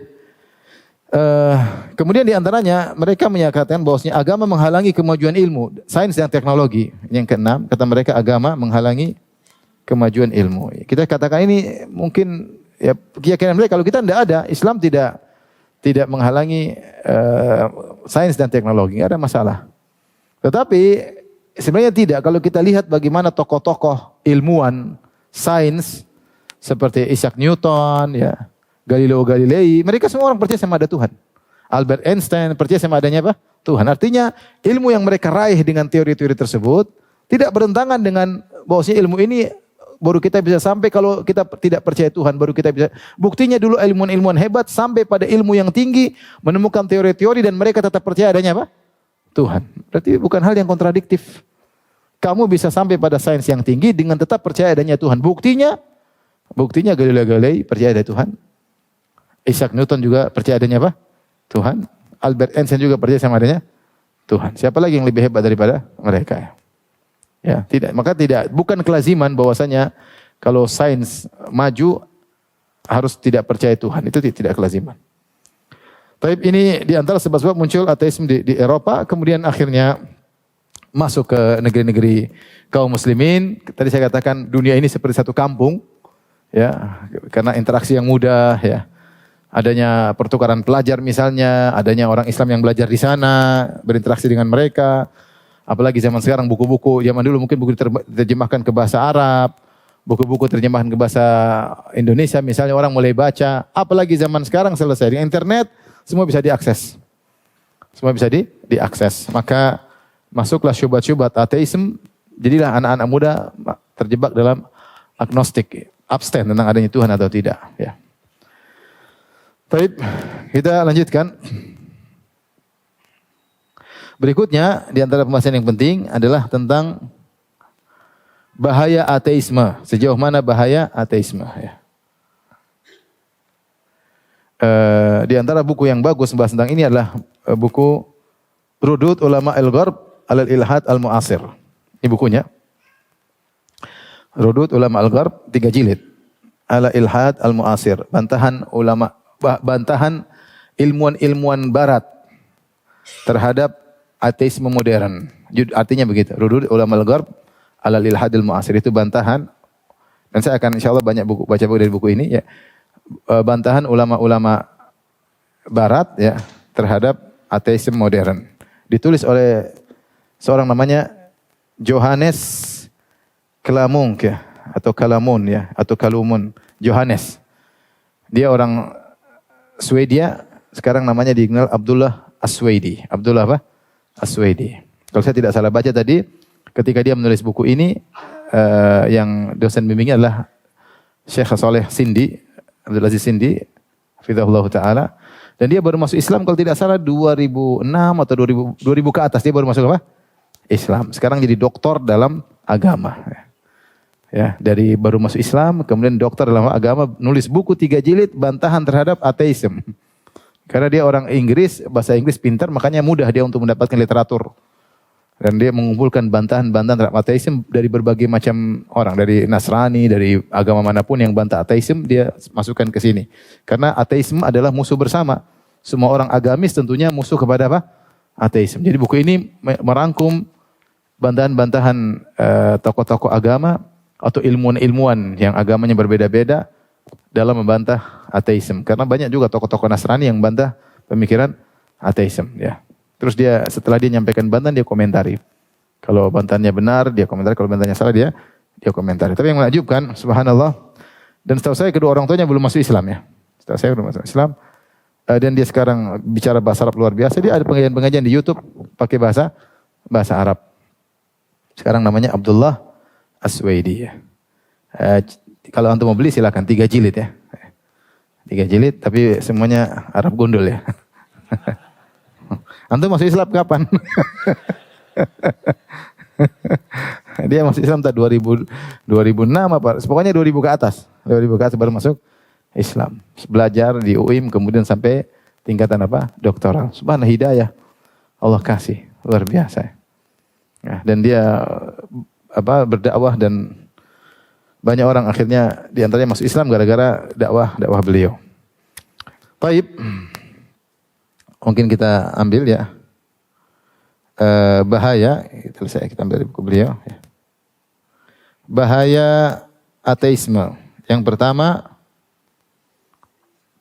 Kemudian di antaranya mereka menyatakan bahwasanya agama menghalangi kemajuan ilmu, sains dan teknologi. Yang keenam, kata mereka agama menghalangi kemajuan ilmu. Kita katakan ini mungkin ya keyakinan mereka. Kalau kita tidak ada, Islam tidak menghalangi sains dan teknologi, nggak ada masalah. Tetapi sebenarnya tidak. Kalau kita lihat bagaimana tokoh-tokoh ilmuwan sains seperti Isaac Newton, ya, Galileo Galilei, mereka semua orang percaya sama ada Tuhan. Albert Einstein percaya sama adanya apa? Tuhan. Artinya ilmu yang mereka raih dengan teori-teori tersebut tidak bertentangan dengan bahwasanya ilmu ini baru kita bisa sampai kalau kita tidak percaya Tuhan, baru kita bisa. Buktinya dulu ilmuwan-ilmuwan hebat sampai pada ilmu yang tinggi, menemukan teori-teori dan mereka tetap percaya adanya apa? Tuhan. Berarti bukan hal yang kontradiktif. Kamu bisa sampai pada sains yang tinggi dengan tetap percaya adanya Tuhan. Buktinya Galileo Galilei percaya ada Tuhan. Isaac Newton juga percaya adanya apa? Tuhan. Albert Einstein juga percaya sama adanya Tuhan. Siapa lagi yang lebih hebat daripada mereka? Ya, tidak. Maka bukan kelaziman bahwasanya kalau sains maju harus tidak percaya Tuhan. Itu tidak kelaziman. Tapi ini di antara sebab-sebab muncul ateisme di Eropa, kemudian akhirnya masuk ke negeri-negeri kaum muslimin. Tadi saya katakan dunia ini seperti satu kampung, ya, karena interaksi yang mudah, ya. Adanya pertukaran pelajar misalnya, adanya orang Islam yang belajar di sana, berinteraksi dengan mereka. Apalagi zaman sekarang buku-buku, zaman dulu mungkin buku diterjemahkan ke bahasa Arab, buku-buku terjemahan ke bahasa Indonesia misalnya orang mulai baca. Apalagi zaman sekarang selesai dengan internet, semua bisa diakses. Semua bisa diakses. Maka masuklah syubhat-syubhat ateisme, jadilah anak-anak muda terjebak dalam agnostik, abstain tentang adanya Tuhan atau tidak. Ya. Baik, kita lanjutkan. Berikutnya, di antara pembahasan yang penting adalah tentang bahaya ateisme. Sejauh mana bahaya ateisme. Ya. Di antara buku yang bagus membahas tentang ini adalah buku Rudud Ulama Al-Gharb Alal Ilhad Al-Mu'asir. Ini bukunya. Rudud Ulama Al-Gharb, 3 jilid. Ala Ilhad Al-Mu'asir. Bantahan ilmuwan-ilmuwan barat terhadap ateisme modern. Artinya begitu. Rudud Ulama Al-Gharb Alal Ilhad Al-Mu'asir. Itu bantahan. Dan saya akan insyaallah banyak baca buku dari buku ini, ya. Bantahan ulama-ulama barat, ya, terhadap ateisme modern. Ditulis oleh seorang namanya Johannes Kalamunk, ya, atau Kalamun, ya, atau Kalumun. Johannes. Dia orang Swedia, sekarang namanya dikenal Abdullah Asweidi. Abdullah apa? Asweidi. Kalau saya tidak salah baca tadi, ketika dia menulis buku ini, yang dosen bimbingnya adalah Syekh Saleh Sindi, Abdul Aziz Sindi, hafizahullah ta'ala. Dan dia baru masuk Islam kalau tidak salah 2006 atau 2000 ke atas dia baru masuk apa? Islam. Sekarang jadi doktor dalam agama. Ya, dari baru masuk Islam, kemudian doktor dalam agama, nulis buku 3 jilid bantahan terhadap ateisme. Karena dia orang Inggris, bahasa Inggris pintar, makanya mudah dia untuk mendapatkan literatur. Dan dia mengumpulkan bantahan-bantahan terhadap ateisme dari berbagai macam orang, dari Nasrani, dari agama manapun yang bantah ateisme, dia masukkan ke sini. Karena ateisme adalah musuh bersama. Semua orang agamis tentunya musuh kepada apa? Ateisme. Jadi buku ini merangkum bantahan-bantahan tokoh-tokoh agama atau ilmuwan-ilmuwan yang agamanya berbeda-beda dalam membantah ateisme. Karena banyak juga tokoh-tokoh Nasrani yang membantah pemikiran ateisme, ya. Terus dia setelah dia nyampaikan bantahan dia komentari. Kalau bantahannya benar dia komentari, kalau bantahannya salah dia komentari. Tapi yang menakjubkan, subhanallah, dan setahu saya kedua orang tuanya belum masuk Islam, ya. Setahu saya belum masuk Islam. Dan dia sekarang bicara bahasa Arab luar biasa. Dia ada pengajian-pengajian di YouTube pakai bahasa Arab. Sekarang namanya Abdullah Asweidi, ya. Kalau antum mau beli silakan 3 jilid, ya. 3 jilid tapi semuanya Arab gundul, ya. Antum masuk Islam kapan? Dia masuk Islam tak 2006 apa? Pokoknya 2000 ke atas. 2000 ke atas baru masuk Islam. Belajar di UIM kemudian sampai tingkatan apa? Doktoral. Subhanallah, hidayah Allah kasih luar biasa. Nah, dan dia apa berdakwah dan banyak orang akhirnya di antaranya masuk Islam gara-gara dakwah beliau. Baik. Mungkin kita ambil ya. Bahaya, kita ambil dari buku beliau ya. Bahaya ateisme. Yang pertama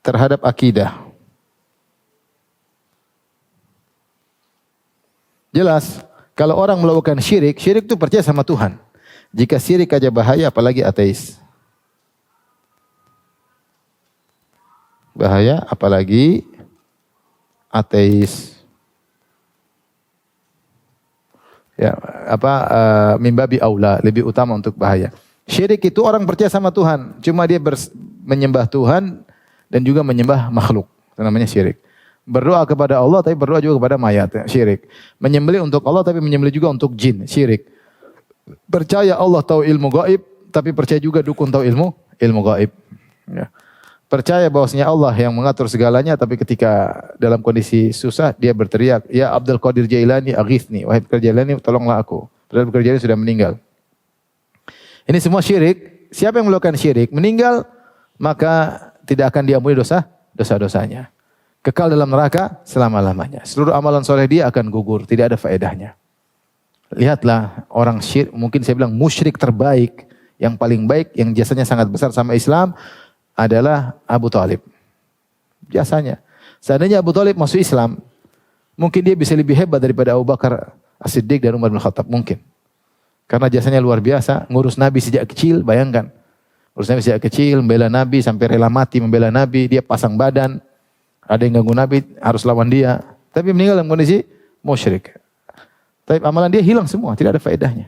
terhadap akidah. Jelas, kalau orang melakukan syirik, syirik itu percaya sama Tuhan. Jika syirik aja bahaya, apalagi ateis. Bahaya, apalagi ateis. Ya, mimbabi aula, lebih utama untuk bahaya. Syirik itu orang percaya sama Tuhan, cuma dia menyembah Tuhan dan juga menyembah makhluk. Itu namanya syirik. Berdoa kepada Allah tapi berdoa juga kepada mayat, syirik. Menyembelih untuk Allah tapi menyembelih juga untuk jin, syirik. Percaya Allah tahu ilmu gaib tapi percaya juga dukun tahu ilmu gaib. Ya. Percaya bahwasanya Allah yang mengatur segalanya tapi ketika dalam kondisi susah dia berteriak, "Ya Abdul Qadir Jailani aghithni, wahai Abdul Qadir Jailani tolonglah aku." Padahal Abdul Qadir Jailani sudah meninggal. Ini semua syirik. Siapa yang melakukan syirik meninggal maka tidak akan diampuni dosa-dosanya. Kekal dalam neraka selama-lamanya. Seluruh amalan soleh dia akan gugur, tidak ada faedahnya. Lihatlah orang syirik, mungkin saya bilang musyrik terbaik, yang paling baik, yang jasanya sangat besar sama Islam adalah Abu Thalib. Jasanya. Seandainya Abu Thalib masuk Islam, mungkin dia bisa lebih hebat daripada Abu Bakar As-Siddiq dan Umar bin Khattab, mungkin. Karena jasanya luar biasa, ngurus Nabi sejak kecil, bayangkan. Ngurus Nabi sejak kecil, membela Nabi, sampai rela mati membela Nabi, dia pasang badan. Ada yang ganggu Nabi, harus lawan dia. Tapi meninggal dalam kondisi musyrik. Tapi amalan dia hilang semua, tidak ada faedahnya.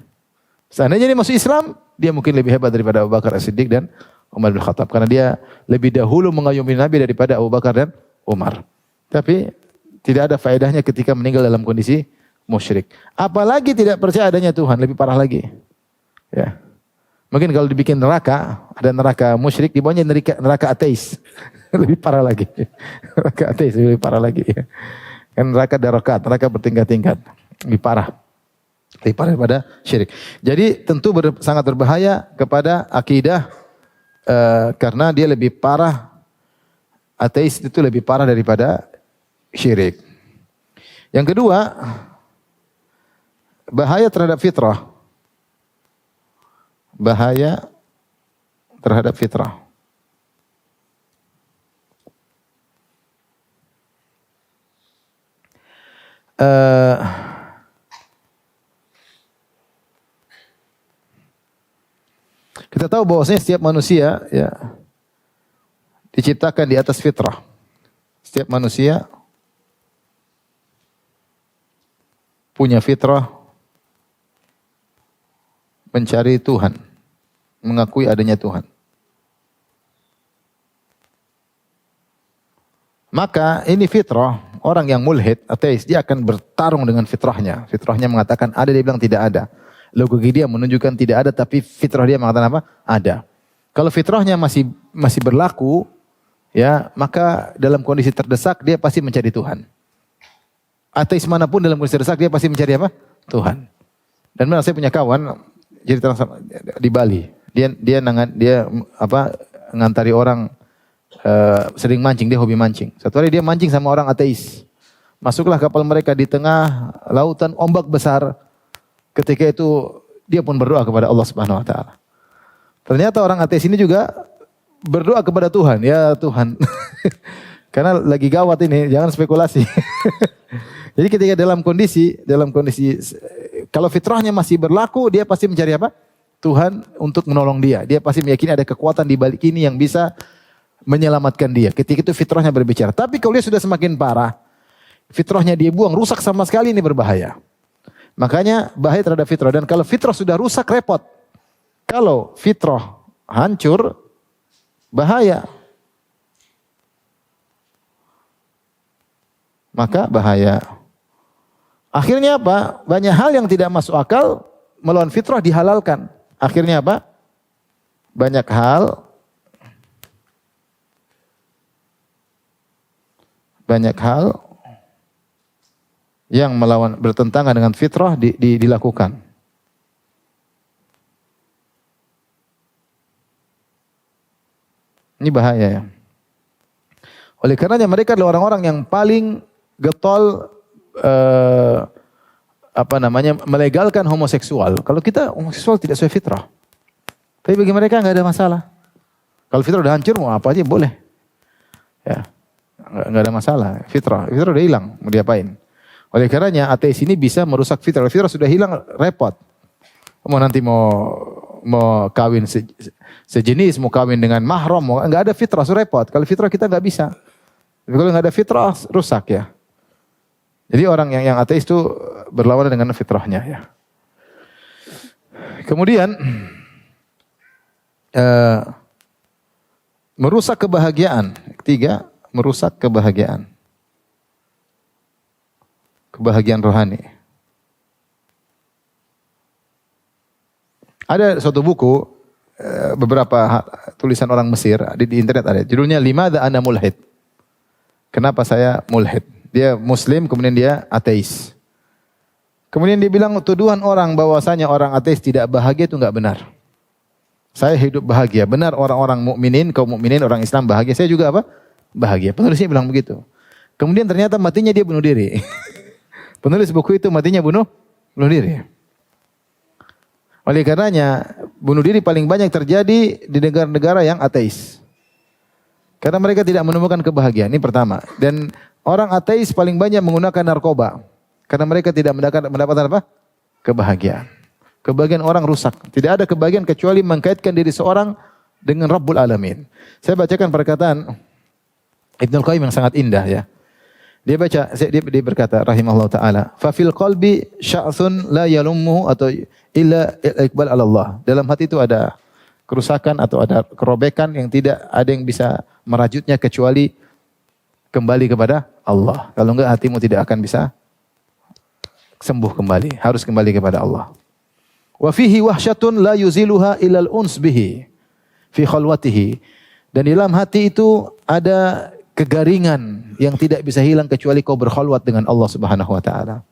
Seandainya dia masuk Islam, dia mungkin lebih hebat daripada Abu Bakar As-Siddiq dan Umar bin Khattab. Karena dia lebih dahulu mengayomi Nabi daripada Abu Bakar dan Umar. Tapi tidak ada faedahnya ketika meninggal dalam kondisi musyrik. Apalagi tidak percaya adanya Tuhan, lebih parah lagi. Ya. Mungkin kalau dibikin neraka, ada neraka musyrik, di bawahnya neraka ateis. Lebih parah lagi. Neraka ateis lebih parah lagi. Kan neraka darokat, neraka bertingkat-tingkat. Lebih parah. Lebih parah daripada syirik. Jadi tentu sangat berbahaya kepada akidah karena dia lebih parah. Ateis itu lebih parah daripada syirik. Yang kedua, bahaya terhadap fitrah. Bahaya terhadap fitrah. Kita tahu bahwasanya setiap manusia ya diciptakan di atas fitrah. Setiap manusia punya fitrah mencari Tuhan, mengakui adanya Tuhan. Maka ini fitrah, orang yang mulhid, ateis, dia akan bertarung dengan fitrahnya. Fitrahnya mengatakan ada, dia bilang tidak ada. Logika dia menunjukkan tidak ada, tapi fitrah dia mengatakan apa? Ada. Kalau fitrahnya masih berlaku, ya maka dalam kondisi terdesak dia pasti mencari Tuhan. Ateis manapun dalam kondisi terdesak dia pasti mencari apa? Tuhan. Dan memang saya punya kawan jadi di Bali. Dia ngantari orang sering mancing, dia hobi mancing. Satu hari dia mancing sama orang ateis. Masuklah kapal mereka di tengah lautan, ombak besar. Ketika itu dia pun berdoa kepada Allah Subhanahu wa taala. Ternyata orang ateis ini juga berdoa kepada Tuhan, ya Tuhan. Karena lagi gawat ini, jangan spekulasi. Jadi ketika dalam kondisi kalau fitrahnya masih berlaku, dia pasti mencari apa? Tuhan untuk menolong dia. Dia pasti meyakini ada kekuatan di balik ini yang bisa menyelamatkan dia. Ketika itu fitrahnya berbicara. Tapi kalau dia sudah semakin parah, fitrahnya dia buang, rusak sama sekali, ini berbahaya. Makanya bahaya terhadap fitrah. Dan kalau fitrah sudah rusak, repot. Kalau fitrah hancur, bahaya. Maka bahaya. Akhirnya apa? Banyak hal yang tidak masuk akal melawan fitrah dihalalkan. Akhirnya apa? Banyak hal yang melawan bertentangan dengan fitrah dilakukan. Ini bahaya ya. Oleh karenanya mereka adalah orang-orang yang paling getol melegalkan homoseksual. Kalau kita homoseksual tidak sesuai fitrah. Tapi bagi mereka enggak ada masalah. Kalau fitrah udah hancur mau apa aja boleh. Ya. Enggak ada masalah. Fitrah udah hilang, mau diapain? Oleh karenanya ateis ini bisa merusak fitrah. Fitrah sudah hilang, repot. Mau kawin sejenis, mau kawin dengan mahram, enggak ada fitrah, repot. Kalau fitrah kita enggak bisa. Tapi kalau enggak ada fitrah, rusak ya. Jadi orang yang ateis itu berlawanan dengan fitrahnya ya. Kemudian merusak kebahagiaan. Ketiga, merusak kebahagiaan. Kebahagiaan rohani. Ada suatu buku, beberapa tulisan orang Mesir di internet ada. Judulnya Limadha Ana Mulhid. Kenapa saya mulhid? Dia Muslim, kemudian dia ateis. Kemudian dia bilang tuduhan orang bahwasanya orang ateis tidak bahagia itu enggak benar. Saya hidup bahagia. Benar orang-orang mukminin, kaum mukminin, orang Islam bahagia. Saya juga apa? Bahagia. Penulisnya bilang begitu. Kemudian ternyata matinya dia bunuh diri. Penulis buku itu matinya bunuh diri. Oleh karenanya, bunuh diri paling banyak terjadi di negara-negara yang ateis. Karena mereka tidak menemukan kebahagiaan. Ini pertama. Dan orang ateis paling banyak menggunakan narkoba. Karena mereka tidak mendapatkan apa? Kebahagiaan. Kebahagiaan orang rusak. Tidak ada kebahagiaan kecuali mengkaitkan diri seorang dengan Rabbul Alamin. Saya bacakan perkataan Ibnul Qayyim yang sangat indah ya. Dia berkata rahimahullah taala, "Fa fil qalbi sya'thun la yalummuhu atau illa iqbal 'ala Allah." Dalam hati itu ada kerusakan atau ada kerobekan yang tidak ada yang bisa merajutnya kecuali kembali kepada Allah. Kalau enggak hatimu tidak akan bisa sembuh kembali, harus kembali kepada Allah. Wa fihi wahsyatun la yuziluha ilal uns bihi fi khalwatihi. Dan di dalam hati itu ada kegaringan yang tidak bisa hilang kecuali kau berkhalwat dengan Allah Subhanahu wa taala.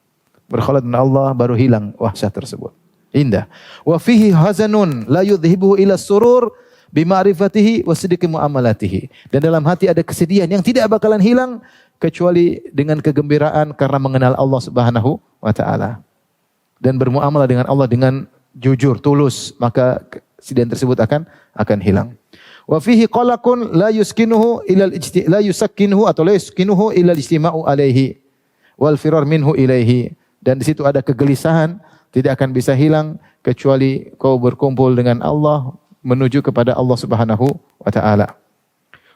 Berkhalwat dengan Allah baru hilang wahsyat tersebut. Indah. Wa fihi hazanun la yudhibuhu ila surur bima'rifatihi wa sidqi muamalatihi. Dan dalam hati ada kesedihan yang tidak bakalan hilang kecuali dengan kegembiraan karena mengenal Allah Subhanahu wa taala. Dan bermuamalah dengan Allah dengan jujur, tulus, maka kesedihan tersebut akan hilang. Wa fihi qalaqun la yuskinuhu ila al-istima'u alaihi wal firar minhu ilaihi. Dan di situ ada kegelisahan, tidak akan bisa hilang kecuali kau berkumpul dengan Allah menuju kepada Allah Subhanahu wa taala.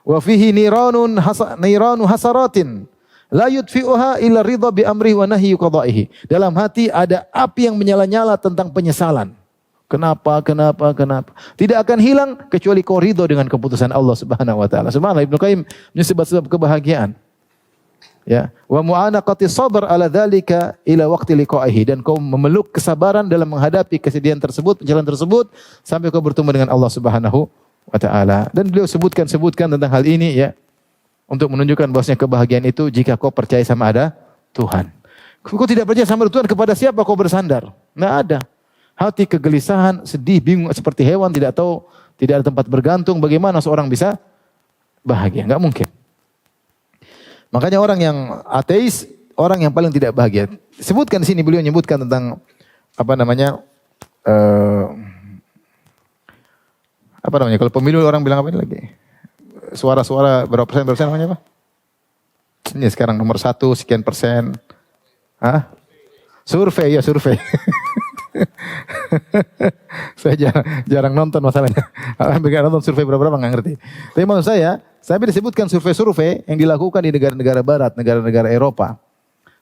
Wa fihi niranu hasaratin la yudfi'uha illa ridha bi amrihi wa nahyi qada'ihi. Dalam hati ada api yang menyala-nyala tentang penyesalan. Kenapa? Tidak akan hilang kecuali kau ridho dengan keputusan Allah Subhanahu wa taala. Subhanallah, Ibnu Qayyim menyebut kebahagiaan. Ya, wa mu'anaqati sabr ala dzalika ila waqti liqa'ihi, dan kau memeluk kesabaran dalam menghadapi kesedihan tersebut, jalan tersebut sampai kau bertemu dengan Allah Subhanahu wa taala. Dan beliau sebutkan tentang hal ini ya, untuk menunjukkan bahwasanya kebahagiaan itu jika kau percaya sama ada Tuhan. Kau tidak percaya sama Tuhan, kepada siapa kau bersandar? Enggak ada. Hati kegelisahan, sedih, bingung seperti hewan, tidak tahu, tidak ada tempat bergantung. Bagaimana seorang bisa bahagia? Enggak mungkin. Makanya orang yang ateis, orang yang paling tidak bahagia. Sebutkan di sini, beliau menyebutkan tentang kalau pemilu orang bilang apa ini lagi? Suara-suara berapa persen namanya apa? Ini sekarang nomor 1 sekian persen. Hah? Survei. Saya jarang nonton masalahnya. Hampir nonton survei berapa nggak ngerti. Tapi maksud saya disebutkan survei-survei yang dilakukan di negara-negara barat, negara-negara Eropa.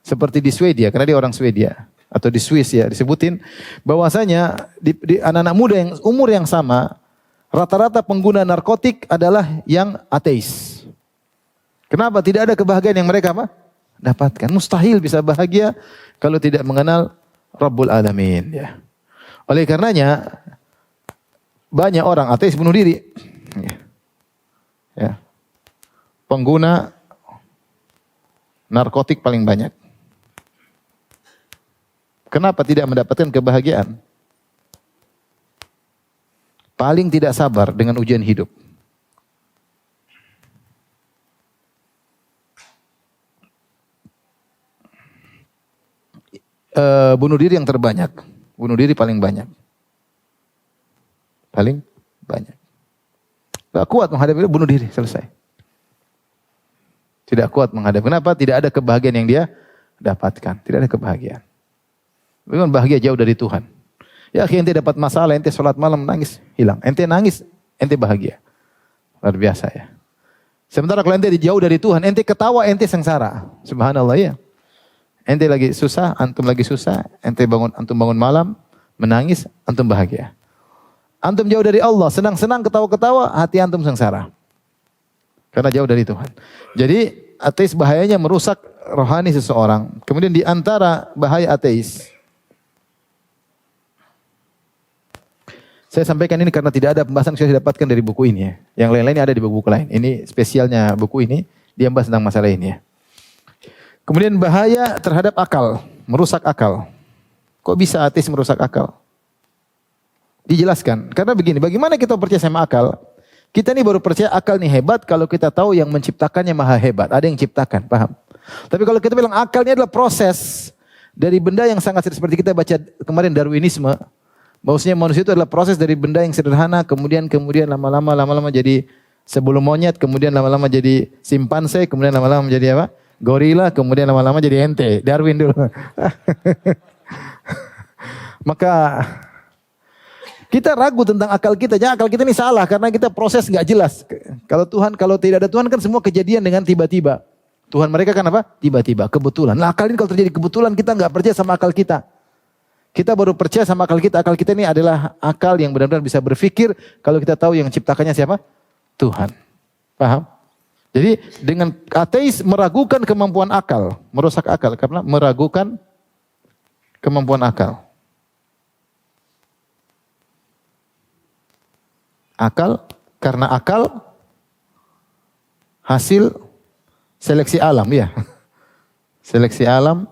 Seperti di Swedia, karena dia orang Swedia. Atau di Swiss ya, disebutin bahwasanya di anak-anak muda yang umur yang sama, rata-rata pengguna narkotik adalah yang ateis. Kenapa? Tidak ada kebahagiaan yang mereka dapatkan. Mustahil bisa bahagia kalau tidak mengenal Rabbul Alamin. Ya. Oleh karenanya banyak orang ateis bunuh diri. Ya. Ya. Pengguna narkotik paling banyak. Kenapa tidak mendapatkan kebahagiaan? Paling tidak sabar dengan ujian hidup. Bunuh diri yang terbanyak. Bunuh diri paling banyak. Paling banyak. Gak kuat menghadapi itu, bunuh diri, selesai. Tidak kuat menghadapi. Kenapa? Tidak ada kebahagiaan yang dia dapatkan. Tidak ada kebahagiaan. Bukan bahagia jauh dari Tuhan. Ya akhirnya ente dapat masalah, ente sholat malam nangis, hilang. Ente nangis, ente bahagia. Luar biasa ya. Sementara kalau ente jauh dari Tuhan, ente ketawa, ente sengsara. Subhanallah ya. Ente lagi susah, antum lagi susah, antum bangun malam, menangis, antum bahagia. Antum jauh dari Allah, senang-senang, ketawa-ketawa, hati antum sengsara. Karena jauh dari Tuhan. Jadi ateis bahayanya merusak rohani seseorang. Kemudian di antara bahaya ateis, saya sampaikan ini karena tidak ada pembahasan yang saya dapatkan dari buku ini ya. Yang lain-lain ada di buku-buku lain. Ini spesialnya buku ini, dia membahas tentang masalah ini ya. Kemudian bahaya terhadap akal, merusak akal. Kok bisa ateis merusak akal? Dijelaskan. Karena begini, bagaimana kita percaya sama akal? Kita ini baru percaya akal ini hebat kalau kita tahu yang menciptakannya maha hebat. Ada yang ciptakan, paham? Tapi kalau kita bilang akal ini adalah proses dari benda yang sangat seperti kita baca kemarin Darwinisme. Bahwasanya manusia itu adalah proses dari benda yang sederhana, kemudian lama-lama jadi sebelum monyet, kemudian lama-lama jadi simpanse, kemudian lama-lama menjadi apa? Gorila, kemudian lama-lama jadi ente. Darwin dulu. Maka kita ragu tentang akal kita. Jangan akal kita ini salah karena kita proses nggak jelas. Kalau tidak ada Tuhan kan semua kejadian dengan tiba-tiba. Tuhan mereka kan apa? Tiba-tiba, kebetulan. Nah akal ini kalau terjadi kebetulan kita nggak percaya sama akal kita. Kita baru percaya sama akal kita. Akal kita ini adalah akal yang benar-benar bisa berpikir kalau kita tahu yang ciptakannya siapa? Tuhan. Paham? Jadi dengan ateis meragukan kemampuan akal, merusak akal karena meragukan kemampuan akal. Akal karena akal hasil seleksi alam ya. Seleksi alam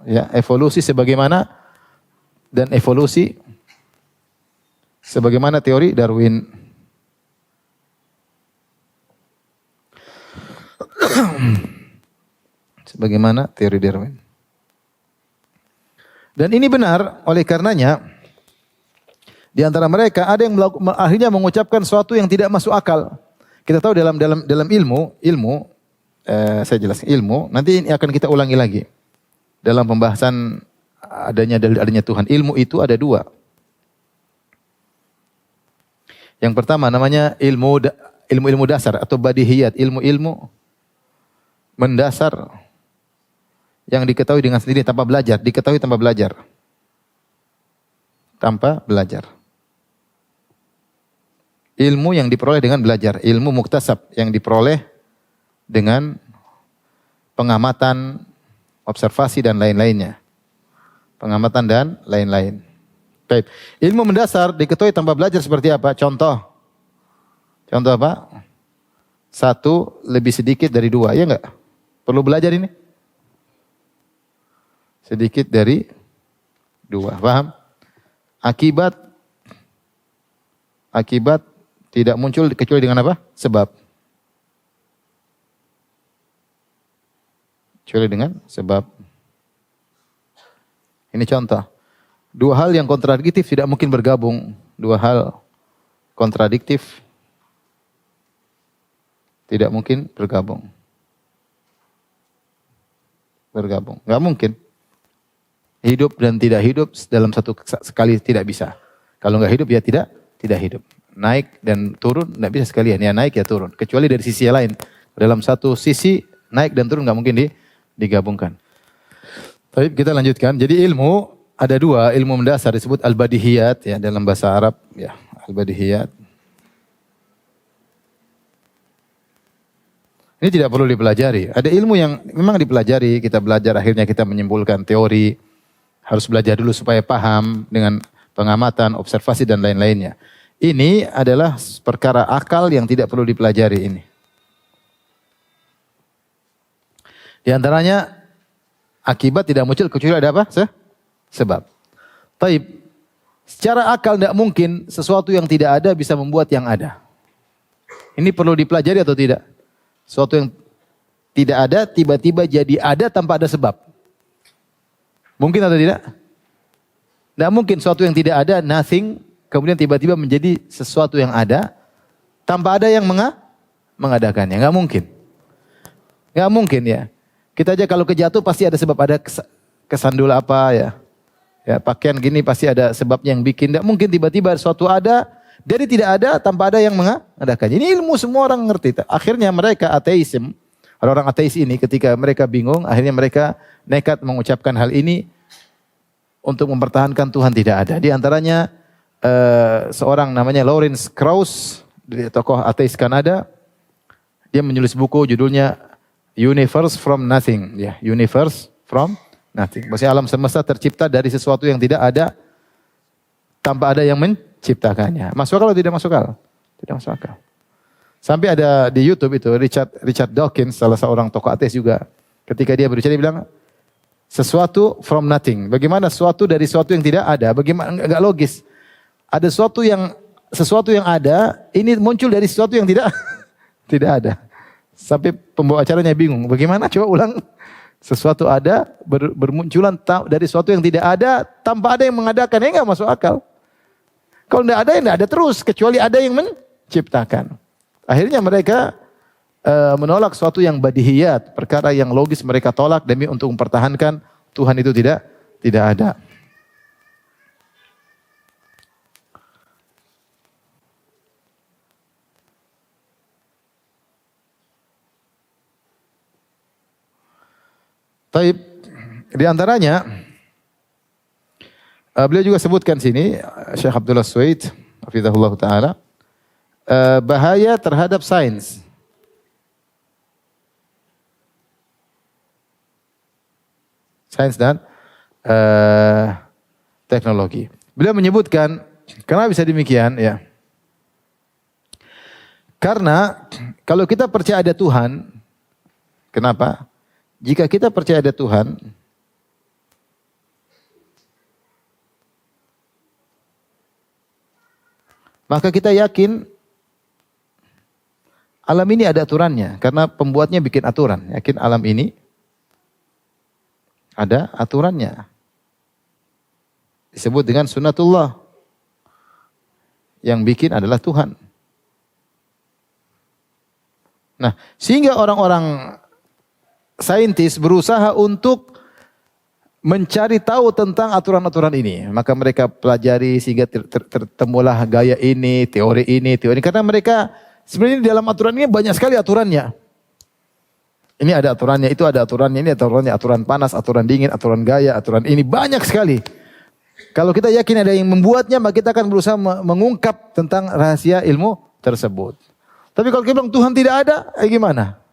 ya, evolusi sebagaimana dan evolusi sebagaimana teori Darwin. Sebagaimana teori Darwin. Dan ini benar, oleh karenanya di antara mereka ada yang akhirnya mengucapkan sesuatu yang tidak masuk akal. Kita tahu dalam ilmu saya jelaskan ilmu, nanti ini akan kita ulangi lagi. Dalam pembahasan adanya Tuhan, ilmu itu ada dua. Yang pertama namanya ilmu dasar atau badihiyat, ilmu mendasar yang diketahui dengan sendiri tanpa belajar, diketahui tanpa belajar. Tanpa belajar. Ilmu yang diperoleh dengan belajar, ilmu muktasab yang diperoleh dengan pengamatan, observasi dan lain-lainnya. Pengamatan dan lain-lain. Baik. Ilmu mendasar diketahui tanpa belajar seperti apa? Contoh apa? 1 lebih sedikit dari 2, ya enggak? Perlu belajar ini? Sedikit dari 2, paham? Akibat tidak muncul kecuali dengan apa? Sebab. Kecuali dengan sebab. Ini contoh. 2 hal yang kontradiktif tidak mungkin bergabung. 2 hal kontradiktif tidak mungkin bergabung. Enggak mungkin. Hidup dan tidak hidup dalam satu sekali tidak bisa. Kalau enggak hidup ya tidak hidup. Naik dan turun enggak bisa sekalian. Ya naik ya turun. Kecuali dari sisi yang lain. Dalam satu sisi naik dan turun enggak mungkin digabungkan. Baik, kita lanjutkan. Jadi ilmu ada 2, ilmu mendasar disebut al-badihiyat ya dalam bahasa Arab ya, al-badihiyat. Ini tidak perlu dipelajari. Ada ilmu yang memang dipelajari, kita belajar akhirnya kita menyimpulkan teori. Harus belajar dulu supaya paham dengan pengamatan, observasi dan lain-lainnya. Ini adalah perkara akal yang tidak perlu dipelajari ini. Di antaranya akibat tidak muncul kecuali ada apa? Sebab. Taib. Secara akal tidak mungkin sesuatu yang tidak ada bisa membuat yang ada. Ini perlu dipelajari atau tidak? Sesuatu yang tidak ada tiba-tiba jadi ada tanpa ada sebab. Mungkin atau tidak? Tidak mungkin sesuatu yang tidak ada, nothing, kemudian tiba-tiba menjadi sesuatu yang ada tanpa ada yang mengadakannya. Nggak mungkin. Nggak mungkin ya. Kita aja kalau kejatuh pasti ada sebab, ada kesandul apa ya. Ya, pakaian gini pasti ada sebabnya yang bikin. Tidak mungkin tiba-tiba sesuatu ada, dari tidak ada tanpa ada yang mengadakan. Ini ilmu semua orang ngerti. Akhirnya mereka ateisme, orang-orang ateis ini ketika mereka bingung, akhirnya mereka nekat mengucapkan hal ini untuk mempertahankan Tuhan tidak ada. Di antaranya seorang namanya Lawrence Krauss, tokoh ateis Kanada. Dia menulis buku judulnya Universe from Nothing. Ya, Universe from Nothing. Maksudnya alam semesta tercipta dari sesuatu yang tidak ada tanpa ada yang menciptakannya. Masuk akal atau tidak masuk akal? Tidak masuk akal. Sampai ada di YouTube itu Richard Dawkins, salah seorang tokoh ateis juga. Ketika dia berbicara dia bilang sesuatu from nothing. Bagaimana sesuatu dari sesuatu yang tidak ada? Bagaimana enggak logis. Ada sesuatu yang ada, ini muncul dari sesuatu yang tidak tidak ada. Sampai pembawa acaranya bingung. Bagaimana? Coba ulang. Sesuatu ada bermunculan dari sesuatu yang tidak ada tanpa ada yang mengadakan. Ya enggak masuk akal. Kalau tidak ada, ya tidak ada terus. Kecuali ada yang menciptakan. Akhirnya mereka menolak sesuatu yang badihiyat. Perkara yang logis mereka tolak demi untuk mempertahankan Tuhan itu tidak ada. Taib, di antaranya beliau juga sebutkan sini Syekh Abdullah Suwaid hafizahullah taala bahaya terhadap sains. Sains dan teknologi. Beliau menyebutkan kenapa bisa demikian ya? Karena kalau kita percaya ada Tuhan, kenapa? Jika kita percaya ada Tuhan, maka kita yakin alam ini ada aturannya. Karena pembuatnya bikin aturan. Yakin alam ini ada aturannya. Disebut dengan sunnatullah. Yang bikin adalah Tuhan. Nah, sehingga orang-orang saintis berusaha untuk mencari tahu tentang aturan-aturan ini. Maka mereka pelajari sehingga tertemulah gaya ini, teori ini. Karena mereka sebenarnya di dalam aturan ini banyak sekali aturannya. Ini ada aturannya, itu ada aturannya, ini aturannya, aturan panas, aturan dingin, aturan gaya, aturan ini. Banyak sekali. Kalau kita yakin ada yang membuatnya, maka kita akan berusaha mengungkap tentang rahasia ilmu tersebut. Tapi kalau kita bilang Tuhan tidak ada, gimana?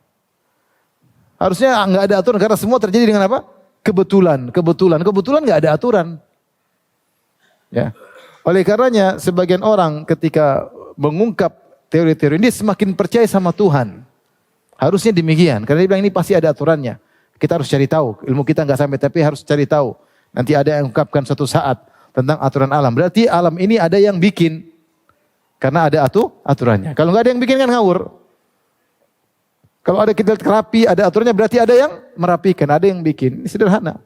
Harusnya enggak ada aturan karena semua terjadi dengan apa? Kebetulan enggak ada aturan. Ya. Oleh karenanya sebagian orang ketika mengungkap teori-teori ini semakin percaya sama Tuhan. Harusnya demikian. Karena dia bilang ini pasti ada aturannya. Kita harus cari tahu. Ilmu kita enggak sampai tapi harus cari tahu. Nanti ada yang mengungkapkan suatu saat tentang aturan alam. Berarti alam ini ada yang bikin. Karena ada aturannya. Kalau enggak ada yang bikin kan ngawur. Kalau ada kita terapi, ada aturannya berarti ada yang merapikan, ada yang bikin. Ini sederhana.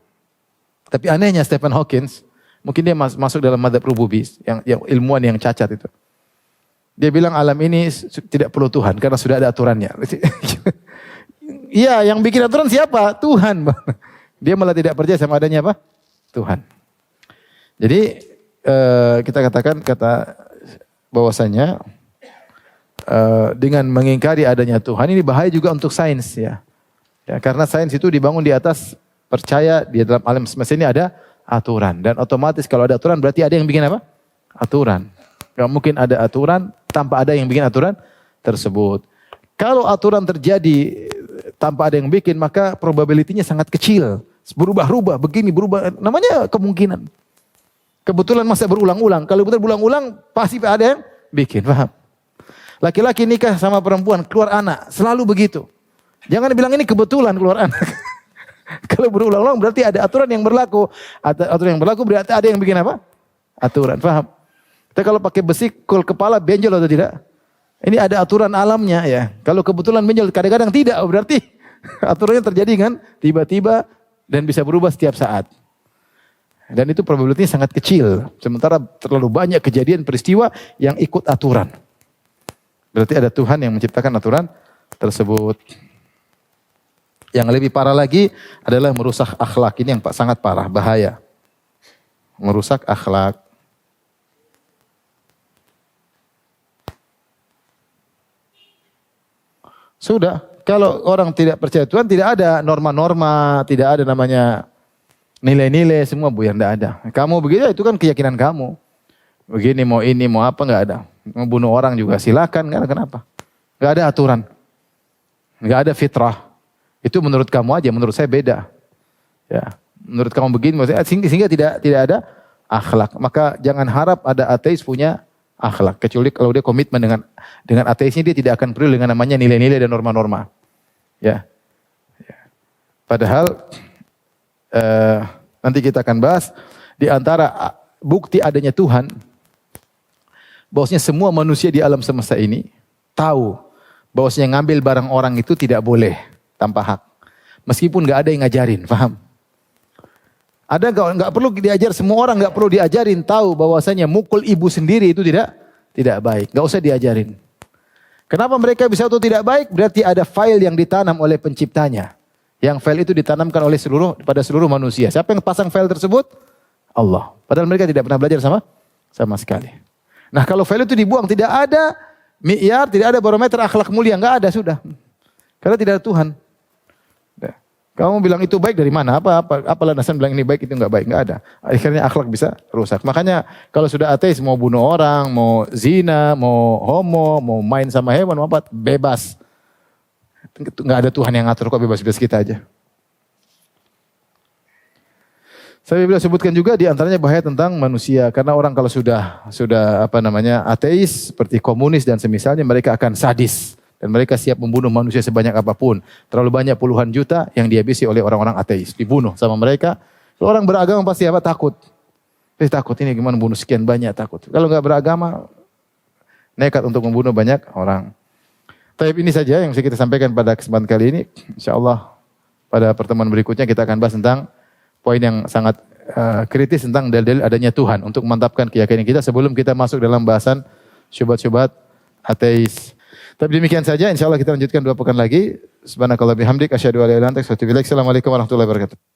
Tapi anehnya Stephen Hawking, mungkin dia masuk dalam madzhab rububi, yang ilmuwan yang cacat itu. Dia bilang alam ini tidak perlu Tuhan karena sudah ada aturannya. Iya, yang bikin aturan siapa? Tuhan. Dia malah tidak percaya sama adanya apa? Tuhan. Jadi kita kata bahwasanya dengan mengingkari adanya Tuhan ini bahaya juga untuk sains ya. Ya, karena sains itu dibangun di atas percaya di dalam alam semesta ini ada aturan dan otomatis kalau ada aturan berarti ada yang bikin apa? Aturan. Gak mungkin ada aturan tanpa ada yang bikin aturan tersebut. Kalau aturan terjadi tanpa ada yang bikin, maka probability-nya sangat kecil. Berubah-ubah, begini, berubah. Namanya kemungkinan. Kebetulan masa berulang-ulang. Kalau betul berulang-ulang, pasti ada yang bikin. Paham? Laki-laki nikah sama perempuan, keluar anak. Selalu begitu. Jangan bilang ini kebetulan keluar anak. Kalau berulang-ulang berarti ada aturan yang berlaku. Aturan yang berlaku berarti ada yang bikin apa? Aturan. Paham? Kita kalau pakai besi, kepala benjol atau tidak? Ini ada aturan alamnya ya. Kalau kebetulan benjol, kadang-kadang tidak. Berarti aturannya terjadi kan? Tiba-tiba dan bisa berubah setiap saat. Dan itu probabilitasnya sangat kecil. Sementara terlalu banyak kejadian peristiwa yang ikut aturan. Berarti ada Tuhan yang menciptakan aturan tersebut. Yang lebih parah lagi adalah merusak akhlak. Ini yang sangat parah, bahaya. Merusak akhlak. Sudah, kalau orang tidak percaya Tuhan, tidak ada norma-norma, tidak ada namanya nilai-nilai, semua bu yang tidak ada. Kamu begitu, itu kan keyakinan kamu. Begini mau ini mau apa nggak ada. Mau bunuh orang juga silakan, nggak ada kenapa. Nggak ada aturan, nggak ada fitrah. Itu menurut kamu aja, menurut saya beda. Ya, menurut kamu begini, sehingga tidak ada akhlak. Maka jangan harap ada ateis punya akhlak. Kecuali kalau dia komitmen dengan ateisnya, dia tidak akan perlu dengan namanya nilai-nilai dan norma-norma. Ya. Padahal nanti kita akan bahas di antara bukti adanya Tuhan, bahwasanya semua manusia di alam semesta ini tahu bahwasanya ngambil barang orang itu tidak boleh tanpa hak. Meskipun nggak ada yang ngajarin, paham? Ada nggak perlu diajar, semua orang nggak perlu diajarin tahu bahwasanya mukul ibu sendiri itu tidak baik, nggak usah diajarin. Kenapa mereka bisa tahu tidak baik? Berarti ada file yang ditanam oleh penciptanya. Yang file itu ditanamkan oleh pada seluruh manusia. Siapa yang pasang file tersebut? Allah. Padahal mereka tidak pernah belajar sama sekali. Nah kalau file itu dibuang, tidak ada mi'yar, tidak ada barometer akhlak mulia, nggak ada sudah. Karena tidak ada Tuhan. Kamu bilang itu baik dari mana? Apa landasan bilang ini baik itu nggak baik? Nggak ada. Akhirnya akhlak bisa rusak. Makanya kalau sudah ateis mau bunuh orang, mau zina, mau homo, mau main sama hewan, mau apa, bebas. Nggak ada Tuhan yang ngatur, kok bebas-bebas kita aja. Saya bila sebutkan juga di antaranya bahaya tentang manusia, karena orang kalau sudah ateis seperti komunis dan semisalnya, mereka akan sadis dan mereka siap membunuh manusia sebanyak apapun. Terlalu banyak puluhan juta yang dihabisi oleh orang-orang ateis, dibunuh sama mereka. Kalau orang beragama pasti takut. Pasti takut, ini gimana bunuh sekian banyak, takut. Kalau nggak beragama nekat untuk membunuh banyak orang. Tapi ini saja yang bisa kita sampaikan pada kesempatan kali ini. InsyaAllah pada pertemuan berikutnya kita akan bahas tentang poin yang sangat kritis tentang dalil adanya Tuhan. Untuk memantapkan keyakinan kita sebelum kita masuk dalam bahasan syubhat-syubhat ateis. Tapi demikian saja, insyaAllah kita lanjutkan 2 pekan lagi. Subhanakallah bihamdik, asyhadu an la ilaha illa anta astaghfiruka wa atubu ilaik. Assalamualaikum warahmatullahi wabarakatuh.